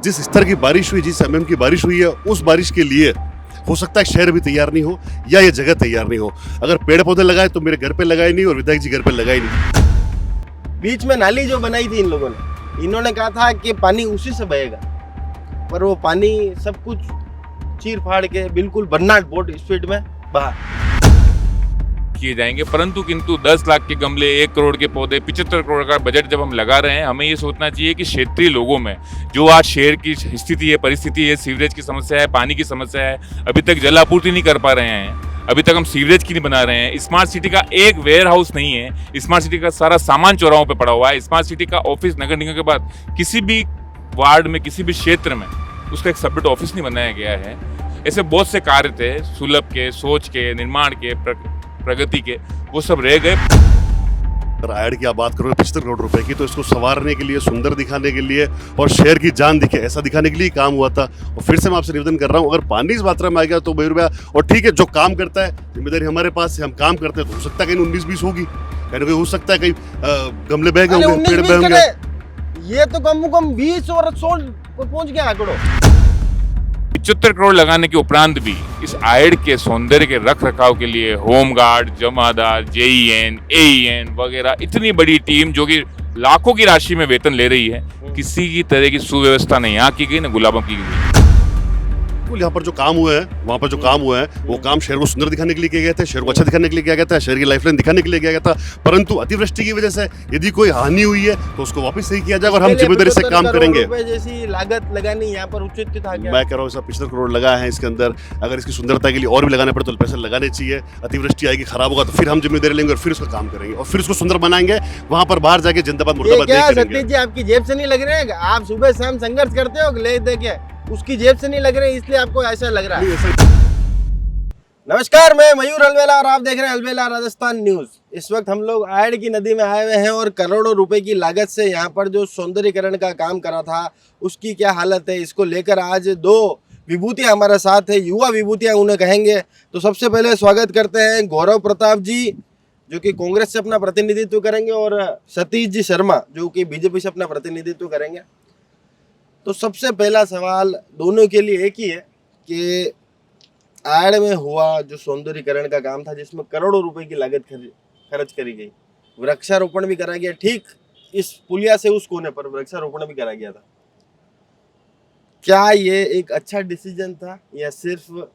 जिस स्तर की बारिश हुई, जिस एमएम की बारिश हुई है, उस बारिश के लिए हो सकता है शहर भी तैयार नहीं हो या ये जगह तैयार नहीं हो। अगर पेड़ पौधे लगाए तो मेरे घर पे लगाए नहीं और विधायक जी घर पे लगाए नहीं। बीच में नाली जो बनाई थी इन लोगों ने, इन्होंने कहा था कि पानी उसी से बहेगा, पर वो पानी सब कुछ चीर फाड़ के बिल्कुल बन्नाट बोट स्पीड में बहा किए जाएंगे। परंतु किंतु 10 लाख के गमले, 1 करोड़ के पौधे, 75 करोड़ का बजट जब हम लगा रहे हैं, हमें ये सोचना चाहिए कि क्षेत्रीय लोगों में जो आज शहर की स्थिति है, परिस्थिति है, सीवरेज की समस्या है, पानी की समस्या है, अभी तक जल आपूर्ति नहीं कर पा रहे हैं, अभी तक हम सीवरेज की नहीं बना रहे हैं, स्मार्ट सिटी का एक वेयर हाउस नहीं है, स्मार्ट सिटी का सारा सामान चौराहों पर पड़ा हुआ है, स्मार्ट सिटी का ऑफिस नगर निगम के बाद किसी भी वार्ड में, किसी भी क्षेत्र में उसका एक सबमिट ऑफिस नहीं बनाया गया है। ऐसे बहुत से कार्य थे, सुलभ के, सोच के, निर्माण के, प्रगति के, वो सब रह गए। आयड की आप बात करोगे 75 करोड़ रुपए की, तो इसको संवारने के लिए, सुंदर दिखाने के लिए और शहर की जान दिखे ऐसा दिखाने के लिए काम हुआ था। और फिर से मैं आपसे निवेदन कर रहा हूँ, अगर पानी इस मात्रा में आ गया तो मयूर भैया, और ठीक है जो काम करता है जिम्मेदारी हमारे पास है, हम काम करते हैं, तो हो सकता है कहीं 19-20 होगी, कहीं हो सकता है कहीं गमले बह गए होंगे, पेड़ बह होंगे। ये तो कम से कम 20 और 16 को पहुंच गया आंकड़ों। 75 करोड़ लगाने के उपरांत भी इस आयड के सौंदर्य के रख रखाव के लिए होमगार्ड, जमादार, जेईएन, एईएन वगैरह इतनी बड़ी टीम जो कि लाखों की राशि में वेतन ले रही है, किसी की तरह की सुव्यवस्था नहीं यहाँ की गई, न गुलाबों की गई। यहाँ पर जो काम हुए हैं, वहाँ पर जो काम हुआ है, वो काम शहर को सुंदर दिखाने के लिए किया गया था, शहर को अच्छा दिखाने के लिए किया गया था, शहर की लाइफलाइन दिखाने के लिए किया गया था। परंतु अतिवृष्टि की वजह से यदि कोई हानि हुई है तो उसको वापस सही किया जाएगा और हम जिम्मेदारी से काम करेंगे। जैसी लागत लगानी यहाँ पर उचित था क्या? मैं कह रहा हूँ 75 करोड़ लगा है इसके अंदर, अगर इसकी सुंदरता के लिए और भी लगाने पड़े तो पैसे लगाने चाहिए। अतिवृष्टि आएगी, खराब होगा तो फिर हम जिम्मेदारी लेंगे और फिर उसका काम करेंगे और फिर उसको सुंदर बनाएंगे। वहाँ पर बाहर जाके जिंदाबाद मुर्दाबाद नहीं करेंगे। सतीश जी, आपकी जेब से नहीं लग रहे हैं? आप सुबह शाम संघर्ष करते हो, ले देखे उसकी जेब से नहीं लग रहे, इसलिए आपको ऐसा लग रहा है। नमस्कार, मैं मयूर अलवेला और आप देख रहे हैं अलवेला राजस्थान न्यूज। इस वक्त हम लोग आयड की नदी में आए हुए हैं और करोड़ों रुपए की लागत से यहाँ पर जो सौंदर्यीकरण का काम करा था उसकी क्या हालत है, इसको लेकर आज दो विभूतियां हमारे साथ है, युवा विभूतियां उन्हें कहेंगे। तो सबसे पहले स्वागत करते हैं गौरव प्रताप जी, जो कि कांग्रेस से अपना प्रतिनिधित्व करेंगे, और सतीश जी शर्मा, जो कि बीजेपी से अपना प्रतिनिधित्व करेंगे। तो सबसे पहला सवाल दोनों के लिए एक ही है कि आयड में हुआ जो सौंदर्यीकरण का काम था, जिसमें करोड़ों रुपए की लागत खर्च करी गई, वृक्षारोपण भी करा गया, ठीक इस पुलिया से उस कोने पर वृक्षारोपण भी करा गया था, क्या ये एक अच्छा डिसीजन था या सिर्फ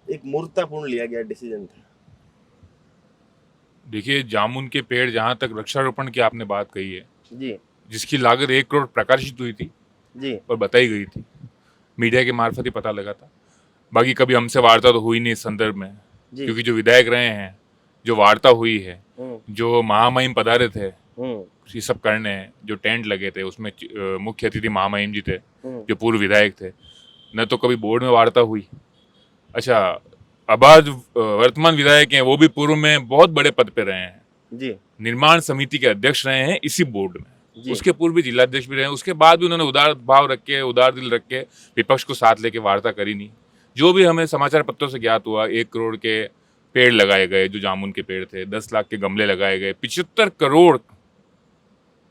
एक मूर्खतापूर्ण लिया गया डिसीजन था? देखिए, जामुन के पेड़ जहाँ तक वृक्षारोपण की आपने बात कही है जी, जिसकी लागत 1 करोड़ प्रकाशित हुई थी जी, और बताई गई थी, मीडिया के मार्फत ही पता लगा था। बाकी कभी हमसे वार्ता तो हुई नहीं इस संदर्भ में, क्योंकि जो विधायक रहे हैं, जो वार्ता हुई है, जो महामहिम पधारे थे ये सब करने, जो टेंट लगे थे उसमें मुख्य अतिथि महामहिम जी थे जो पूर्व विधायक थे, न तो कभी बोर्ड में वार्ता हुई। अच्छा, अब आज वर्तमान विधायक हैं, वो भी पूर्व में बहुत बड़े पद पे रहे हैं जी, निर्माण समिति के अध्यक्ष रहे हैं इसी बोर्ड में, उसके पूर्व भी जिलाध्यक्ष भी रहे, उसके बाद भी उन्होंने उदार भाव रख के, उदार दिल रख के विपक्ष को साथ लेके वार्ता करी नहीं। जो भी हमें समाचार पत्रों से ज्ञात हुआ, 1 करोड़ के पेड़ लगाए गए जो जामुन के पेड़ थे, 10 लाख के गमले लगाए गए, 75 करोड़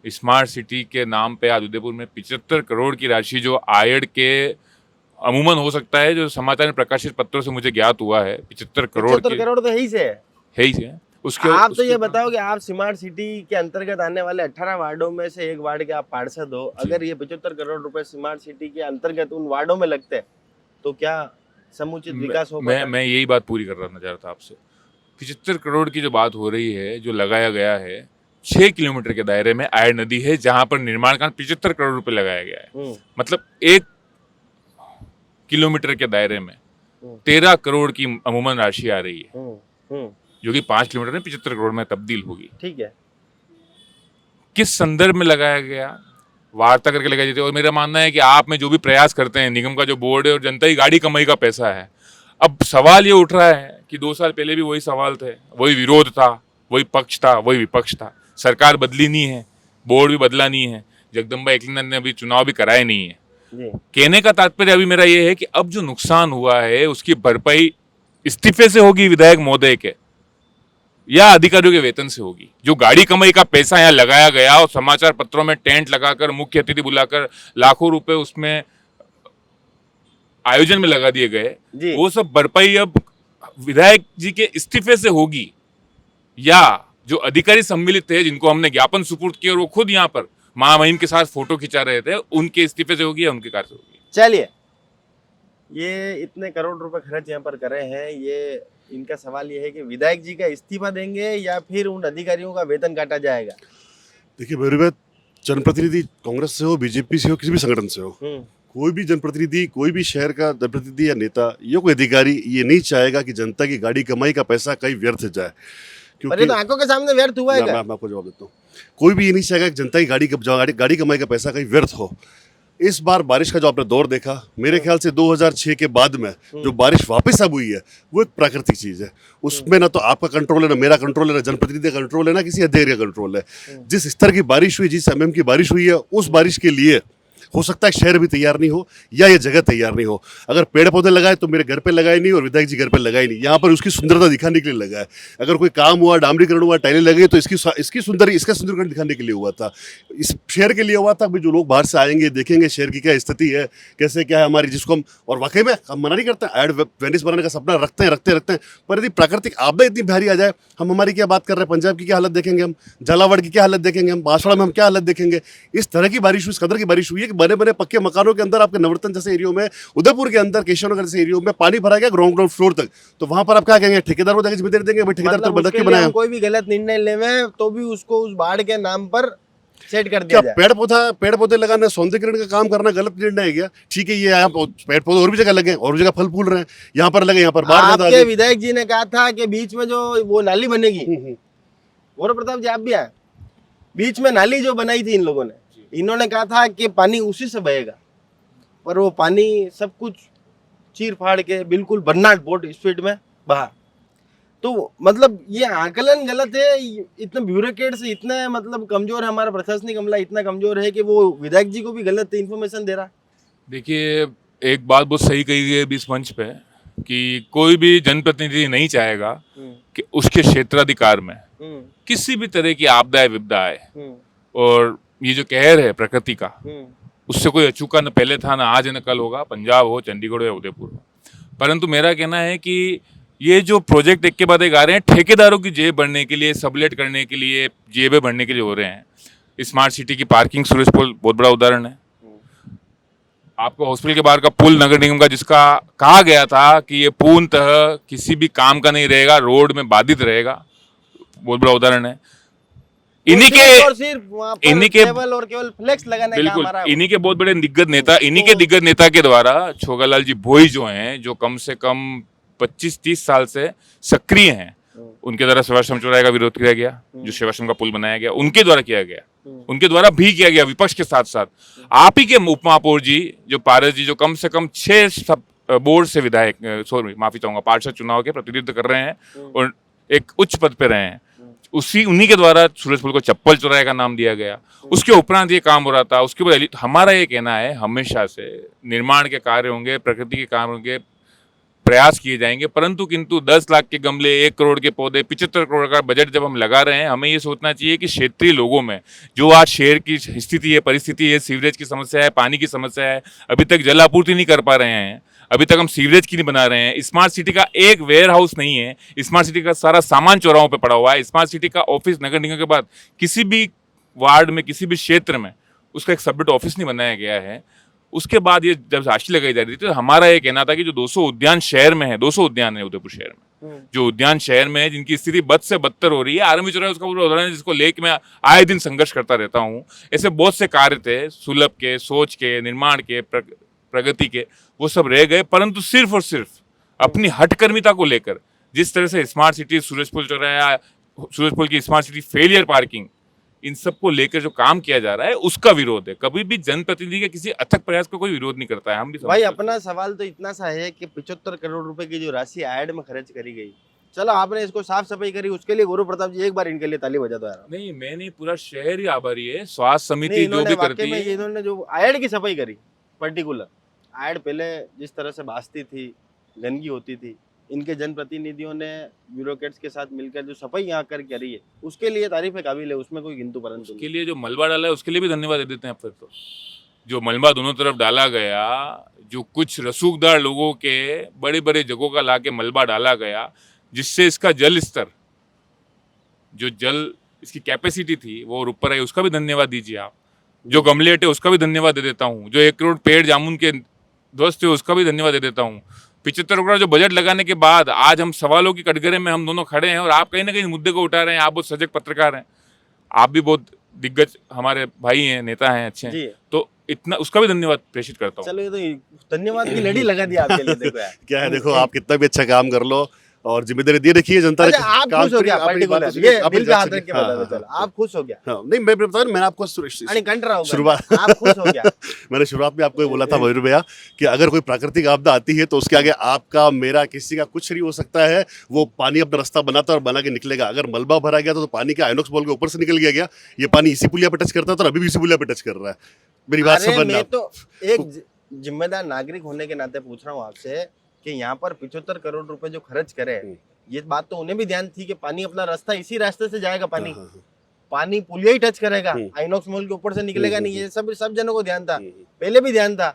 स्मार्ट सिटी के नाम पे आज उदयपुर में 75 करोड़ की राशि जो आयड के अमूमन हो सकता है, जो समाचार में प्रकाशित पत्रों से मुझे ज्ञात हुआ है, 75 करोड़ तो है ही से है। उसके आप तो ये बताओ कि आप स्मार्ट सिटी के अंतर्गत आने वाले 18 वार्डों में से एक वार्ड के आप पार्षद हो, अगर ये 75 करोड़ रुपए स्मार्ट सिटी के अंतर्गत उन वार्डों में लगते हैं तो क्या समुचित विकास हो? मैं यही बात पूरी करना चाह रहा था आपसे। 75 करोड़ की जो बात हो रही है, जो लगाया गया है, 6 किलोमीटर के दायरे में आयड नदी है जहां पर निर्माण का 75 करोड़ रुपए लगाया गया है। मतलब 1 किलोमीटर के दायरे में 13 करोड़ की अमूमन राशि आ रही है, जो कि 5 किलोमीटर में 75 करोड़ में तब्दील होगी। ठीक है, किस संदर्भ में लगाया गया, वार्ता करके लगाई जाती है। और मेरा मानना है कि आप में जो भी प्रयास करते हैं, निगम का जो बोर्ड है और जनता की गाड़ी कमाई का पैसा है। अब सवाल ये उठ रहा है कि 2 साल पहले भी वही सवाल थे, वही विरोध था, वही पक्ष था, वही विपक्ष था, सरकार बदली नहीं है, बोर्ड भी बदला नहीं है, जगदम्बा एकलिंगन ने अभी चुनाव भी कराए नहीं है। कहने का तात्पर्य अभी मेरा ये है कि अब जो नुकसान हुआ है उसकी भरपाई इस्तीफे से होगी विधायक महोदय के, या अधिकारियों के वेतन से होगी। जो गाड़ी कमाई का पैसा यहाँ लगाया गया और समाचार पत्रों में टेंट लगाकर मुख्य अतिथि बुलाकर लाखों रुपए उसमें आयोजन में लगा दिए गए, जी। वो सब भरपाई अब विधायक जी के इस्तीफे से होगी या जो अधिकारी सम्मिलित थे जिनको हमने ज्ञापन सुपुर्द किया और वो खुद यहाँ पर महामहिम के साथ फोटो खिंचा रहे थे, उनके इस्तीफे से होगी या उनके कार्य से होगी। चलिए, ये इतने करोड़ रुपए खर्च यहाँ पर करे हैं, ये इनका सवाल ये है कि विधायक जी का इस्तीफा देंगे या फिर उन अधिकारियों का वेतन काटा जाएगा। देखिए मेरे बात, जनप्रतिनिधि कांग्रेस से हो, बीजेपी से हो, किसी भी संगठन से हो, कोई भी जनप्रतिनिधि, कोई भी शहर का जनप्रतिनिधि या नेता या कोई अधिकारी ये नहीं चाहेगा कि जनता की गाड़ी कमाई का पैसा कहीं व्यर्थ जाए। पर ये तो आंखों के सामने व्यर्थ हुआ है क्या? मैं आपको जवाब देता हूँ। कोई भी ये नहीं चाहेगा कि जनता की गाड़ी कमाई का पैसा कहीं व्यर्थ हो। इस बार बारिश का जो आपने दौर देखा, मेरे ख्याल से 2006 के बाद में जो बारिश वापस अब हुई है वो एक प्राकृतिक चीज़ है। उसमें ना तो आपका कंट्रोल है, ना मेरा कंट्रोल है, ना जनप्रतिनिधि का कंट्रोल है, ना किसी अधिकारी का कंट्रोल है। जिस स्तर की बारिश हुई, जिस एमएम की बारिश हुई है, उस बारिश के लिए हो सकता है शहर भी तैयार नहीं हो या ये जगह तैयार नहीं हो। अगर पेड़ पौधे लगाए तो मेरे घर पे लगाए नहीं और विधायक जी घर पे लगाए नहीं, यहाँ पर उसकी सुंदरता दिखाने के लिए लगाए। अगर कोई काम हुआ, डामरीकरण हुआ, टाइलें लगे तो इसका सुंदरीकरण दिखाने के लिए हुआ था, इस शहर के लिए हुआ था। जो लोग बाहर से आएंगे, देखेंगे शहर की क्या स्थिति है, कैसे क्या है हमारी, जिसको हम, और वाकई में हम मना नहीं करते, ऐड वेनिस बनाने का सपना रखते हैं, पर यदि प्राकृतिक आपदा इतनी भारी आ जाए, हम हमारी क्या बात कर रहे हैं, पंजाब की क्या हालत देखेंगे हम, झालावाड़ की क्या हालत देखेंगे हम, बांसवाड़ा में हम क्या हालत देखेंगे। इस तरह की बारिश हुई, इस कदर की बारिश हुई है कि बने बने पक्के मकानों के अंदर, आपके नवरत्न जैसे एरियो में, उदयपुर के अंदर, केशवनगर जैसे एरियो में पानी भरा गया ग्राउंड फ्लोर तक। तो वहां पर आप क्या कहेंगे, ठेकेदार को जिम्मेदारी देंगे, भाई ठेकेदार तो बदक के बनाया। कोई भी गलत निर्णय लेवे तो भी उसको उस बाढ़ के नाम पर सेट कर दिया क्या जाए। पेड़ पौधे लगाना, सौंदर्यीकरण का काम करना गलत निर्णय है क्या? ठीक है, ये यहाँ पेड़ पौधे और भी जगह लगे, और भी जगह फल फूल रहे हैं, यहाँ पर लगे, यहाँ पर बाढ़ ज्यादा आ आपके गई। विधायक जी ने कहा था कि बीच में जो वो नाली बनेगी, गौरव प्रताप जी आप भी आए, बीच में नाली जो बनाई थी इन लोगों ने, इन्होंने कहा था कि पानी उसी से बहेगा, पर वो पानी सब कुछ चीर फाड़ के बिल्कुल बन्नाट बोट स्पीड में बहा। तो मतलब ये आकलन गलत है। इतने ब्यूरोक्रेट्स इतने मतलब कमजोर है, हमारा प्रशासनिक अमला इतना कमजोर है कि वो विधायक जी को भी गलत इन्फॉर्मेशन दे रहा। देखिए, एक बात बहुत सही कही गई है इस मंच पे कि कोई भी जनप्रतिनिधि नहीं चाहेगा कि उसके क्षेत्राधिकार में किसी भी तरह की आपदाएं विपदाएं और ये जो कहर है प्रकृति का, उससे कोई अचूका न पहले था, न आज है, न कल होगा, पंजाब हो, चंडीगढ़ हो या उदयपुर हो। परंतु मेरा कहना है कि ये जो प्रोजेक्ट एक के बाद एक आ रहे हैं, ठेकेदारों की जेब भरने के लिए, सबलेट करने के लिए, जेबें भरने के लिए हो रहे हैं। स्मार्ट सिटी की पार्किंग, सूरज पुल बहुत बड़ा उदाहरण है। आपको हॉस्पिटल के बाहर का पुल नगर निगम का, जिसका कहा गया था कि ये पूर्णतः किसी भी काम का नहीं रहेगा, रोड में बाधित रहेगा, बहुत बड़ा उदाहरण है। इन्हीं के केवल फ्लेक्स लगाने का बिल्कुल हमारा इन्हीं के बहुत बड़े दिग्गज नेता के द्वारा छोगालाल जी भोई जो हैं, जो कम से कम 25-30 साल से सक्रिय हैं, उनके द्वारा सेवाश्रम चौराहे का विरोध किया गया, जो सेवाश्रम का पुल बनाया गया उनके द्वारा किया गया, उनके द्वारा भी किया गया, विपक्ष के साथ साथ। आप ही के उप महापौर जी जो पारस जी, जो कम से कम 6 बोर्ड से विधायक, सॉरी माफी चाहूंगा, पार्षद चुनाव के प्रतिनिधित्व कर रहे हैं और एक उच्च पद पे रहे हैं, उन्हीं के द्वारा सूरज पुल को चप्पल चौराहे का नाम दिया गया। उसके उपरांत ये काम हो रहा था। उसके बाद हमारा ये कहना है, हमेशा से निर्माण के कार्य होंगे, प्रकृति के काम होंगे, प्रयास किए जाएंगे, परंतु किंतु 10 लाख के गमले, 1 करोड़ के पौधे, 75 करोड़ का बजट जब हम लगा रहे हैं, हमें ये सोचना चाहिए कि क्षेत्रीय लोगों में जो आज शहर की स्थिति है, परिस्थिति है, सीवरेज की समस्या है, पानी की समस्या है, अभी तक जल आपूर्ति नहीं कर पा रहे हैं, अभी तक हम सीवरेज की नहीं बना रहे हैं, स्मार्ट सिटी का एक वेयर हाउस नहीं है, स्मार्ट सिटी का सारा सामान चौराहों पे पड़ा हुआ है, स्मार्ट सिटी का ऑफिस नगर निगम के बाद किसी भी वार्ड में, किसी भी क्षेत्र में उसका एक सबमिट ऑफिस नहीं बनाया गया है। उसके बाद ये जब राशि लगाई जा रही थी तो हमारा ये कहना था कि जो 200 उद्यान शहर में है, 200 उद्यान है उदयपुर शहर में, जो उद्यान शहर में है, जिनकी स्थिति बद से बदतर हो रही है, आर्मी चौराहा उसका पूरा उदाहरण है, जिसको लेके मैं आए दिन संघर्ष करता रहता हूँ। ऐसे बहुत से कार्य थे, सुलभ के, सोच के, निर्माण के, प्रगति के, वो सब रह गए। परंतु सिर्फ और सिर्फ अपनी हठकर्मिता को लेकर, जिस तरह से स्मार्ट सिटी, सूरज पुल चौराहा, सूरज पुल की स्मार्ट सिटी फेलियर पार्किंग, इन सब को लेकर जो काम किया जा रहा है उसका विरोध है। कभी भी जनप्रतिनिधि के किसी अथक प्रयास का कोई विरोध नहीं करता है। हम भी भाई अपना सवाल तो इतना सा है कि 75 करोड़ रुपए की जो राशि ऐड में खर्च करी गई, चलो आपने इसको साफ सफाई करी, उसके लिए गौरव प्रताप जी एक बार इनके लिए ताली बजा दो यार। नहीं, मैं नहीं, पूरा शहर ही आभारी है। स्वास्थ्य समिति जो भी करती है, इन्होंने जो ऐड की सफाई करी, पर्टिकुलर ऐड पहले जिस तरह से भासती थी, गंदगी होती थी, इनके जनप्रतिनिधियों ने ब्यूरोक्रेट्स के साथ मिलकर जो सफाई यहाँ कर करी है उसके लिए तारीफ काबिल है, उसमें कोई किंतु परंतु उसके लिए जो मलबा डाला है उसके लिए भी धन्यवाद दे देते हैं फिर तो। जो मलबा दोनों तरफ डाला गया, जो कुछ रसूखदार लोगों के बड़े बड़े जगहों का लाके मलबा डाला गया, जिससे इसका जल स्तर, जो जल इसकी कैपेसिटी थी वो और ऊपर आई, उसका भी धन्यवाद दीजिए आप। जो गमले हटे उसका भी धन्यवाद दे देता हूँ। जो 1 करोड़ पेड़ जामुन के ध्वस्त थे उसका भी धन्यवाद दे देता हूँ। 75 करोड़ जो बजट लगाने के बाद आज हम सवालों की कटघरे में हम दोनों खड़े हैं और आप कहीं ना कहीं मुद्दे को उठा रहे हैं। आप बहुत सजग पत्रकार हैं, आप भी बहुत दिग्गज हमारे भाई हैं, नेता हैं, अच्छे जी। हैं, तो इतना उसका भी धन्यवाद प्रेषित करता हूँ। चलो ये तो धन्यवाद की लड़ी लगा दी आपके लिए। देखो यार क्या है, देखो आप कितना भी अच्छा काम कर लो और जिम्मेदारी दे रखी है जनता ने। अच्छा, आप काम खुश हो करिए, गया आप मेरी बात पर्टिकुलर, सुनिए, ये आप दिल मेरी पे बात हाथ सुनिए। रख के बता दो, चलो आप खुश हो गया। हाँ, नहीं मैं बता रहा हूं, मैंने आपको अरे कंट्रा होगा, शुरुआत आप खुश हो गया। मैंने शुरुआत में आपको ये बोला था मयूर भैया कि अगर कोई प्राकृतिक आपदा आती है तो उसके आगे आपका, मेरा, किसी का कुछ नहीं हो सकता है। वो पानी अपना रास्ता बनाता और बना के निकलेगा। अगर मलबा भरा गया तो पानी के आइनॉक्स बॉल के ऊपर से निकल गया, ये पानी इसी पुलिया पे टच करता था और अभी भी इसी पुलिया पे टच कर रहा है। मेरी बात अरे समझना। मैं तो एक जिम्मेदार नागरिक होने के नाते पूछ रहा हूँ आपसे कि यहाँ पर 75 करोड़ रुपए जो खर्च करे, ये बात तो उन्हें भी ध्यान थी कि पानी अपना रास्ता इसी रास्ते से जाएगा, पानी पानी पुलिया ही टच करेगा, आइनॉक्स मॉल के ऊपर से निकलेगा नहीं। ये सब जनों को ध्यान था, पहले भी ध्यान था।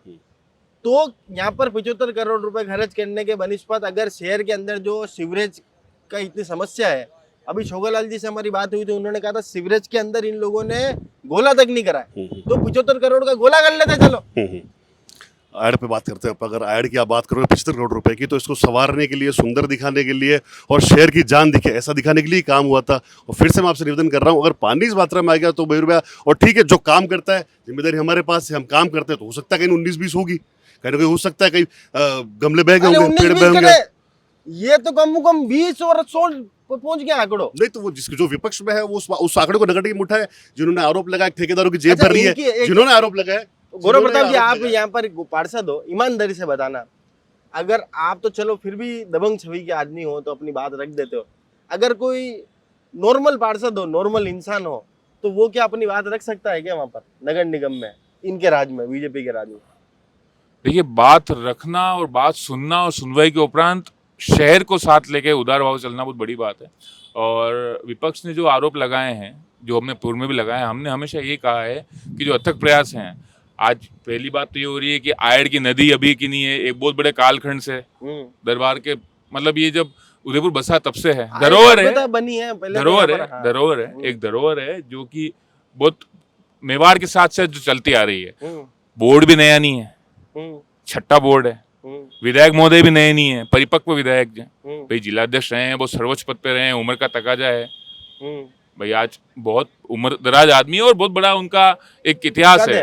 तो यहाँ पर 75 करोड़ रुपए खर्च करने के बनिस्पत अगर शहर के अंदर जो सीवरेज का इतनी समस्या है, अभी छोगालाल जी से हमारी बात हुई थी, उन्होंने कहा था सीवरेज के अंदर इन लोगों ने गोला तक नहीं करा है, तो 75 करोड़ का गोला कर लेते। चलो आयड पे बात करते हैं। अगर आयड की आप बात करोगे 75 करोड़ रुपए की, तो इसको संवारने के लिए, सुंदर दिखाने के लिए और शहर की जान दिखे ऐसा दिखाने के लिए काम हुआ था। और फिर से मैं आपसे निवेदन कर रहा हूँ, अगर पानी इस मात्रा में आ गया तो मयूर भैया, और ठीक है जो काम करता है, जिम्मेदारी हमारे पास है, हम काम करते हैं, तो हो सकता है कहीं 19-20 होगी, कहीं ना कहीं हो सकता है कहीं गमले बह गए होंगे, पेड़ बह होंगे। ये तो कम से कम 20 और 16 पहुंच गया आंकड़ो। नहीं तो वो जो विपक्ष में है वो उस आंकड़े को नगड़ के उठाए, जिन्होंने आरोप लगाया ठेकेदारों की जेब अच्छा, भर रही है, जिन्होंने आरोप लगाया। गौरव प्रताप जी, आप यहाँ पर पार्षद हो, ईमानदारी से बताना, अगर आप तो चलो फिर भी दबंग छवि के आदमी हो तो अपनी बात रख देते हो, अगर कोई नॉर्मल पार्षद हो, नॉर्मल इंसान हो, तो वो क्या अपनी बात रख सकता है क्या वहां पर नगर निगम में, इनके राज में, बीजेपी के राज में? देखिए, बात रखना और बात सुनना और सुनवाई के उपरांत शहर को साथ लेके उदार भाव चलना बहुत बड़ी बात है। और विपक्ष ने जो आरोप लगाए हैं, जो हमने पूर्व में भी लगाए हैं, हमने हमेशा ये कहा है कि जो अथक प्रयास हैं, आज पहली बात तो ये हो रही है कि आयड की नदी अभी की नहीं है, एक बहुत बड़े कालखंड से दरबार के, मतलब ये जब उदयपुर बसा तब से है, धरोहर है, बनी है, धरोहर है, एक धरोहर है जो कि बहुत मेवाड़ के साथ साथ जो चलती आ रही है। बोर्ड भी नया नहीं है, छठा बोर्ड है, विधायक महोदय भी नए नहीं है, परिपक्व विधायक भाई जिलाध्यक्ष रहे हैं, बहुत सर्वोच्च पद पे रहे हैं, उम्र का तकाजा है भाई, आज बहुत उम्र दराज आदमी है और बहुत बड़ा उनका एक इतिहास है,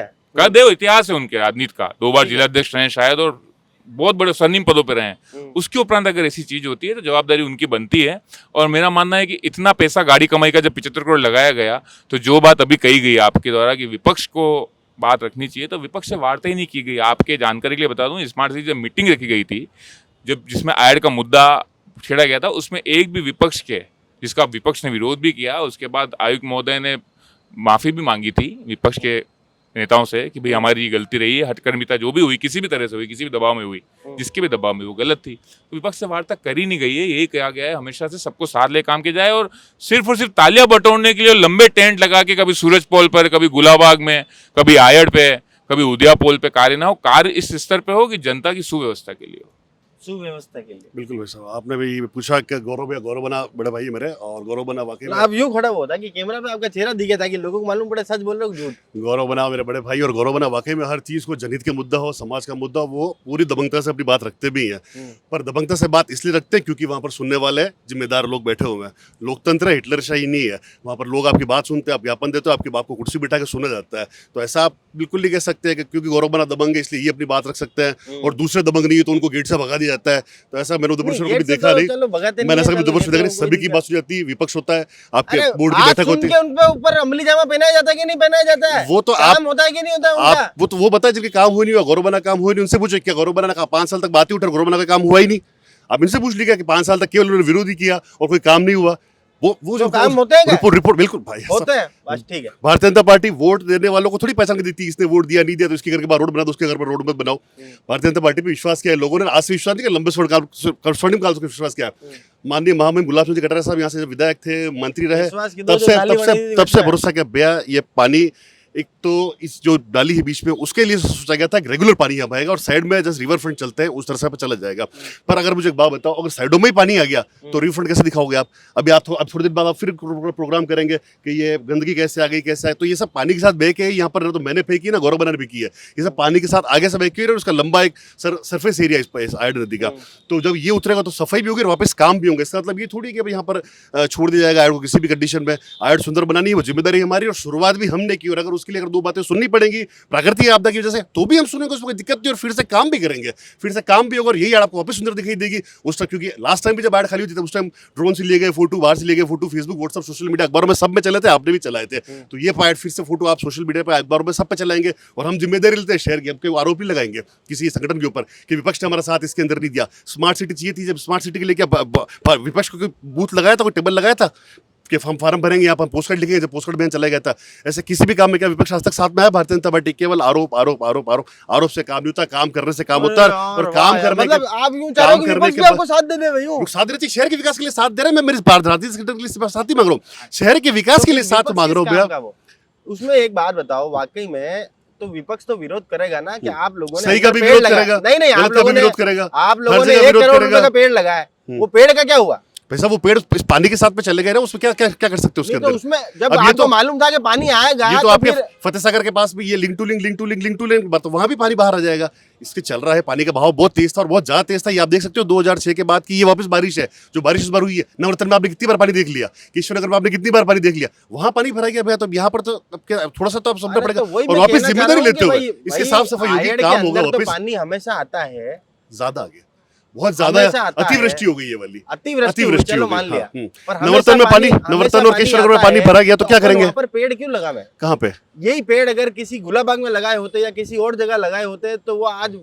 इतिहास है उनके राजनीति का। 2 बार जिलाध्यक्ष रहे शायद और बहुत बड़े स्वर्णिम पदों पे रहे हैं। उसके उपरांत अगर ऐसी चीज होती है तो जवाबदारी उनकी बनती है। और मेरा मानना है कि इतना पैसा गाड़ी कमाई का जब 75 करोड़ लगाया गया, तो जो बात अभी कही गई आपके द्वारा कि विपक्ष को बात रखनी चाहिए, तो विपक्ष से वार्ता ही नहीं की गई। आपके जानकारी के लिए बता दूं, स्मार्ट सिटी जब मीटिंग रखी गई थी, जब जिसमें आयड का मुद्दा छेड़ा गया था, उसमें एक भी विपक्ष के, जिसका विपक्ष ने विरोध भी किया, उसके बाद आयुक्त महोदय ने माफी भी मांगी थी विपक्ष के नेताओं से कि भाई हमारी गलती रही है, हटकर्मिता जो भी हुई, किसी भी तरह से हुई, किसी भी दबाव में हुई, जिसके भी दबाव में वो गलत थी, तो विपक्ष से वार्ता करी नहीं गई है। यही कहा गया है हमेशा से सबको साथ ले काम किया जाए, और सिर्फ तालियां बटोरने के लिए लंबे टेंट लगा के कभी सूरज पोल पर, कभी गुलाबाग में, कभी आयड पे, कभी उदया पोल पे कार्य ना हो। कार्य इस स्तर पे हो कि जनता की सुव्यवस्था के लिए हो, सुव्यवस्था के लिए। बिल्कुल भाई साहब, आपने भी पूछा कि गौरव बना बड़े भाई मेरे, और गौरव बना वाकई में आप यूं खड़ा होता कि कैमरा पे आपका चेहरा दिखे ताकि लोगों को मालूम पड़े सच बोल रहे हो झूठ। गौरव बना मेरे बड़े भाई, और गौरव बना वाकई में हर चीज को, जनहित के मुद्दा हो, समाज का मुद्दा हो, वो पूरी दबंगता से अपनी बात रखते भी हैं। पर दबंगता से बात इसलिए रखते हैं क्योंकि वहाँ पर सुनने वाले जिम्मेदार लोग बैठे हुए हैं। लोकतंत्र है, हिटलरशाही नहीं है। वहाँ पर लोग आपकी बात सुनते हैं, आप ज्ञापन देते हो, आपकी बात को कुर्सी बिठा के सुना जाता है। तो ऐसा आप बिल्कुल नहीं कह सकते कि क्योंकि गौरव बना दबंग है इसलिए ये अपनी बात रख सकते हैं और दूसरे दबंग नहीं है तो उनको गेट से भगा दिया जाता है। तो ऐसा मैंने उधर से कभी देखा नहीं, मैंने ऐसा कभी उधर से देखा नहीं। सभी की बात सुनी जाती है, विपक्ष होता है, आपके बोर्ड की बैठक होती है, उनके ऊपर अमली जामा पहनाया जाता है कि नहीं पहनाया जाता है, वो तो आप होता है कि नहीं होता है आप वो बताए जिनके काम हुआ नहीं हुआ। गौरव बना काम हुआ नहीं, उनसे पूछो क्या गौरव बना का 5 साल तक बात ही उठा, गौरव बना का काम हुआ ही नहीं। आप इनसे पूछ लीजिए कि 5 साल तक केवल उन्होंने विरोध ही किया और कोई काम नहीं हुआ। वो तो काम होते हैं क्या? रिपोर्ट बिल्कुल भाई होते हैं, बस ठीक है। भारतीय जनता पार्टी वोट देने वालों को थोड़ी पहचान के देती है, इसने वोट दिया नहीं दिया तो इसके घर के बाहर रोड बना दो, उसके घर पर रोड मत बनाओ। भारतीय जनता पार्टी पे विश्वास किया है लोगों ने, आज से विश्वास नहीं किया, लंबे स्वर्णिम काल से विश्वास किया। माननीय महामहिम गुलाब सिंह जी कटारिया साहब यहाँ से जब विधायक थे, मंत्री रहे, विश्वास की दो तब जो नाली बनी थी, से उसमें। भरोसा किया भैया ये पानी, एक तो इस जो नाली है बीच में उसके लिए सोचा गया था कि रेगुलर पानी यहाँ आएगा और साइड में जैसे रिवर फ्रंट चलते हैं उस तरह से चला जाएगा। पर अगर मुझे एक बात बताओ, अगर साइडों में ही पानी आ गया तो रिवर फ्रंट कैसे दिखाओगे आप? अभी आप अब थोड़ी देर बाद आप फिर प्रोग्राम करेंगे कि ये गंदगी कैसे आ गई, कैसे आए, तो ये सब पानी के साथ बह के यहाँ पर तो मैंने फेंकी ना गौरव बना ने फेंकी है, ये सब पानी के साथ आगे से बह के और उसका लंबा एक सरफेस एरिया इस आयड नदी का। तो जब ये उतरेगा तो सफाई भी होगी और वापस काम भी होंगे। इसका मतलब ये थोड़ी कि यहाँ पर छोड़ दिया जाएगा आयड को किसी भी कंडीशन में। आयड सुंदर बनानी है वो जिम्मेदारी हमारी और शुरुआत भी हमने की, और अगर उसके लिए अगर दो बातें सुननी पड़ेंगी प्राकृतिक आपदा की वजह से तो भी हम सुनेंगे, उसमें कोई दिक्कत नहीं, और फिर से काम भी करेंगे, फिर से काम भी होगा और यही आड़ आपको वापस सुंदर दिखाई देगी उस टाइम। क्योंकि लास्ट टाइम भी जब आड़ खाली हुई थी उस टाइम ड्रोन से लिए गए फोटो, बाहर से लिए गए photo, Facebook WhatsApp social media अखबारों में सब में चले थे, आपने भी चलाए थे। तो ये पार्ट फिर से फोटो आप सोशल मीडिया पर अखबारों में सब पे चलाएंगे और हम जिम्मेदारी लेते हैं शहर की। अब आरोप नहीं लगाएंगे किसी संगठन के ऊपर कि विपक्ष ने हमारा साथ इसके अंदर नहीं दिया। स्मार्ट सिटी चाहिए थी, जब स्मार्ट सिटी के लिए क्या विपक्ष को कोई बूथ लगाया था, कोई टेबल लगाया था कि हम फार्म भरेंगे, यहाँ पर पोस्ट कार्ड लिखेंगे, जब पोस्ट कार्ड बयान चला गया था। ऐसे किसी भी काम में क्या विपक्ष आज तक साथ में है भारतीय जनता पार्टी? केवल आरोप आरोप आरोप आरोप आरोप से काम नहीं होता, काम करने से काम होता है। और काम करने मतलब आप यूं चाह रहे हो कि विपक्ष भी आपको साथ दे दे भाई? साथ दे रहे थे, शहर के विकास के लिए साथ दे रहे हैं। मैं मेरी भारतीय संगठन के लिए साथ ही मांग रहा हूँ, शहर के विकास के लिए साथ मांग रहा हूँ भैया। उसमें एक बात बताओ, वाकई में तो विपक्ष तो विरोध करेगा ना कि आप लोगों ने सही का भी पेड़ विरोध लगाया। करेगा, नहीं आप लोगों ने विरोध करेगा, आप लोगों हर ने जगह 1 विरोध करोड़ करेगा। रुपए का पेड़ लगाया, वो पेड़ का क्या हुआ? पैसा वो पेड़ इस पानी के साथ में चले गए ना, उसमें क्या क्या क्या कर सकते हो उसके नहीं, तो अंदर? उसमें जब अब ये आपको तो मालूम था कि पानी आएगा, ये तो तो आपके फिर फतेह सागर के पास भी ये लिंक टू लिंक बात, तो वहां भी पानी बाहर आ जाएगा। इसके चल रहा है, पानी का बहाव बहुत तेज था और बहुत ज्यादा तेज था। ये आप देख सकते हो 2006 के बाद की ये वापस बारिश है, जो बारिश इस बार हुई है। नवरत्न में आपने कितनी बार पानी देख लिया, किशोरनगर में आपने कितनी बार पानी देख लिया, वहां पानी भरा गया भैया। तो यहाँ पर तो थोड़ा सा तो आप समझना पड़ेगा और वापस जिम्मेदारी लेते हुए इसके साफ सफाई होगी, काम होगा वापस। पानी हमेशा आता है ज्यादा आगे, बहुत ज्यादा अतिवृष्टि हो गई है वाली, अतिवृष्टि चलो मान लिया। हाँ। नवरत्न में पानी, नवरत्न और केशवनगर में पानी भरा गया तो क्या करेंगे? वहाँ पर पेड़ क्यों लगा? मैं कहाँ पे? यही पेड़ अगर किसी गुलाबाग में लगाए होते या किसी और जगह लगाए होते तो वो आज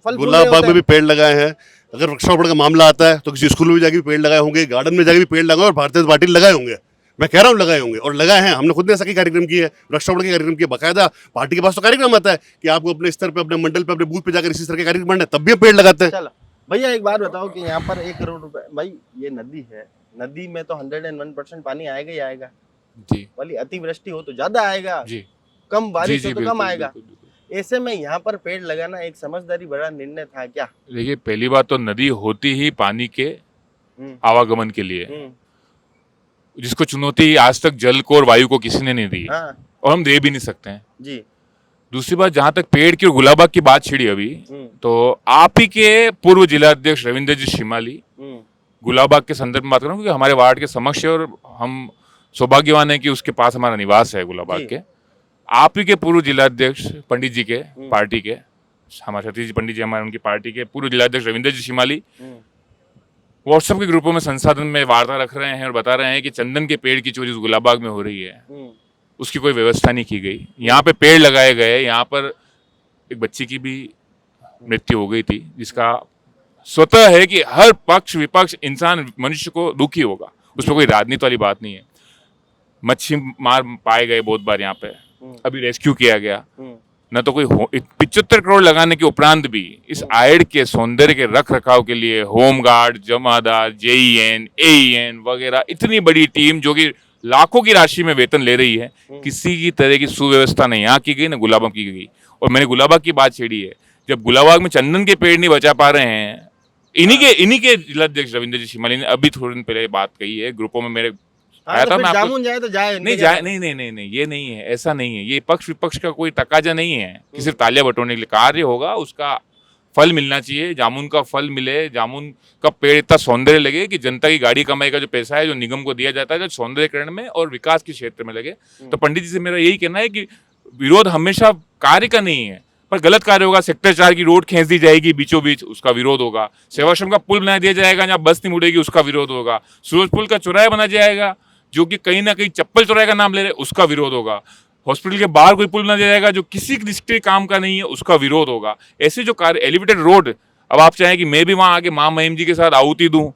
फल गुलाबाग में भी पेड़ लगाए हैं। अगर वृक्षारोपण का मामला आता है तो किसी स्कूल में जाके भी पेड़ लगाए होंगे, गार्डन में जाके भी पेड़ लगाए और भारतीय जनता पार्टी लगाए होंगे। मैं कह रहा हूँ लगाए होंगे और लगाए हैं। हमने खुद ने ऐसा की कार्यक्रम किए, वृक्षारोपण के कार्यक्रम किए, बाकायदा पार्टी के पास तो कार्यक्रम आता है कि आपको अपने स्तर पे, अपने मंडल पे, अपने बूथ पे जाकर इसी तरह के कार्यक्रम करना है, तब भी हम पेड़ लगाते हैं। चलो भैया एक बात बताओ कि यहाँ पर 1 करोड़ रुपए, भाई ये नदी है, नदी में तो 101% पानी आएगा ही आएगा जी। वाली अतिवृष्टि हो तो ज्यादा आएगा जी, कम बारिश हो तो कम आएगा। बिल्कुल, बिल्कुल। ऐसे में यहाँ पर पेड़ लगाना एक समझदारी बड़ा निर्णय था क्या? देखिए, पहली बात तो नदी होती ही पानी के आवागमन के लिए, जिसको चुनौती आज तक जल को और वायु को किसी ने नहीं दी, हाँ और हम दे भी नहीं सकते हैं जी। दूसरी बात, जहां तक पेड़ की और गुलाबाग की बात छिड़ी अभी, तो आप ही के पूर्व जिलाध्यक्ष रविंद्र जी शिमाली गुलाबाग के संदर्भ में बात करूं, क्योंकि हमारे वार्ड के समक्ष है और हम सौभाग्यवान है कि उसके पास हमारा निवास है गुलाबाग के। आप ही के पूर्व जिलाध्यक्ष पंडित जी के पार्टी के, हमारे सतीश जी पंडित जी हमारे उनकी पार्टी के पूर्व जिलाध्यक्ष रविंद्र जी शिमाली व्हाट्सएप के ग्रुपों में संसाधन में वार्ता रख रहे हैं और बता रहे हैं कि चंदन के पेड़ की चोरी गुलाबाग में हो रही है, उसकी कोई व्यवस्था नहीं की गई। यहाँ पे पेड़ लगाए गए, यहाँ पर एक बच्ची की भी मृत्यु हो गई थी, जिसका स्वतः है कि हर पक्ष विपक्ष इंसान मनुष्य को दुखी होगा, उसमें कोई राजनीति वाली बात नहीं है। मच्छी मार पाए गए बहुत बार यहाँ पे, अभी रेस्क्यू किया गया, न तो कोई 75 करोड़ लगाने के उपरांत भी इस आयड के सौंदर्य के रख रखाव के लिए होमगार्ड, जमादार, जेईएन, एईएन वगैरह इतनी बड़ी टीम जो कि लाखों की राशि में वेतन ले रही है, किसी की तरह की सुव्यवस्था न यहाँ की गई न गुलाबाग की गई। और मैंने गुलाबाग की बात छेड़ी है, जब गुलाबाग में चंदन के पेड़ नहीं बचा पा रहे हैं, इन्हीं के जिलाध्यक्ष रविंद्र जी शिमाली ने अभी थोड़े दिन पहले बात कही है ग्रुपों में मेरे आया था। मैं जामुन जाए तो जाए, नहीं जाए, नहीं, ये नहीं है, ऐसा नहीं है। ये पक्ष विपक्ष का कोई तकाजा नहीं है कि सिर्फ तालियां बटोरने के लिए कार्य होगा, उसका फल मिलना चाहिए। जामुन का फल मिले, जामुन का पेड़ इतना सौंदर्य लगे कि जनता की गाड़ी कमाई का जो पैसा है जो निगम को दिया जाता है जो सौंदर्यकरण में और विकास के क्षेत्र में लगे। तो पंडित जी से मेरा यही कहना है कि विरोध हमेशा कार्य का नहीं है, पर गलत कार्य होगा। सेक्टर 4 की रोड खींच दी जाएगी बीचों बीच, उसका विरोध होगा। सेवाश्रम का पुल बना दिया जाएगा जहाँ बस नहीं मुड़ेगी, उसका विरोध होगा। सूरजपुल का चौराहा बना जाएगा जो कि कहीं ना कहीं चप्पल चौराहे का नाम ले रहे, उसका विरोध होगा। हॉस्पिटल के बाहर कोई पुल बना दिया जाएगा जो किसी के काम का नहीं है, उसका विरोध होगा। ऐसे जो कार्य, एलिवेटेड रोड, अब आप चाहें कि मैं भी वहाँ आके माँ महिम जी के साथ आहुति दूं,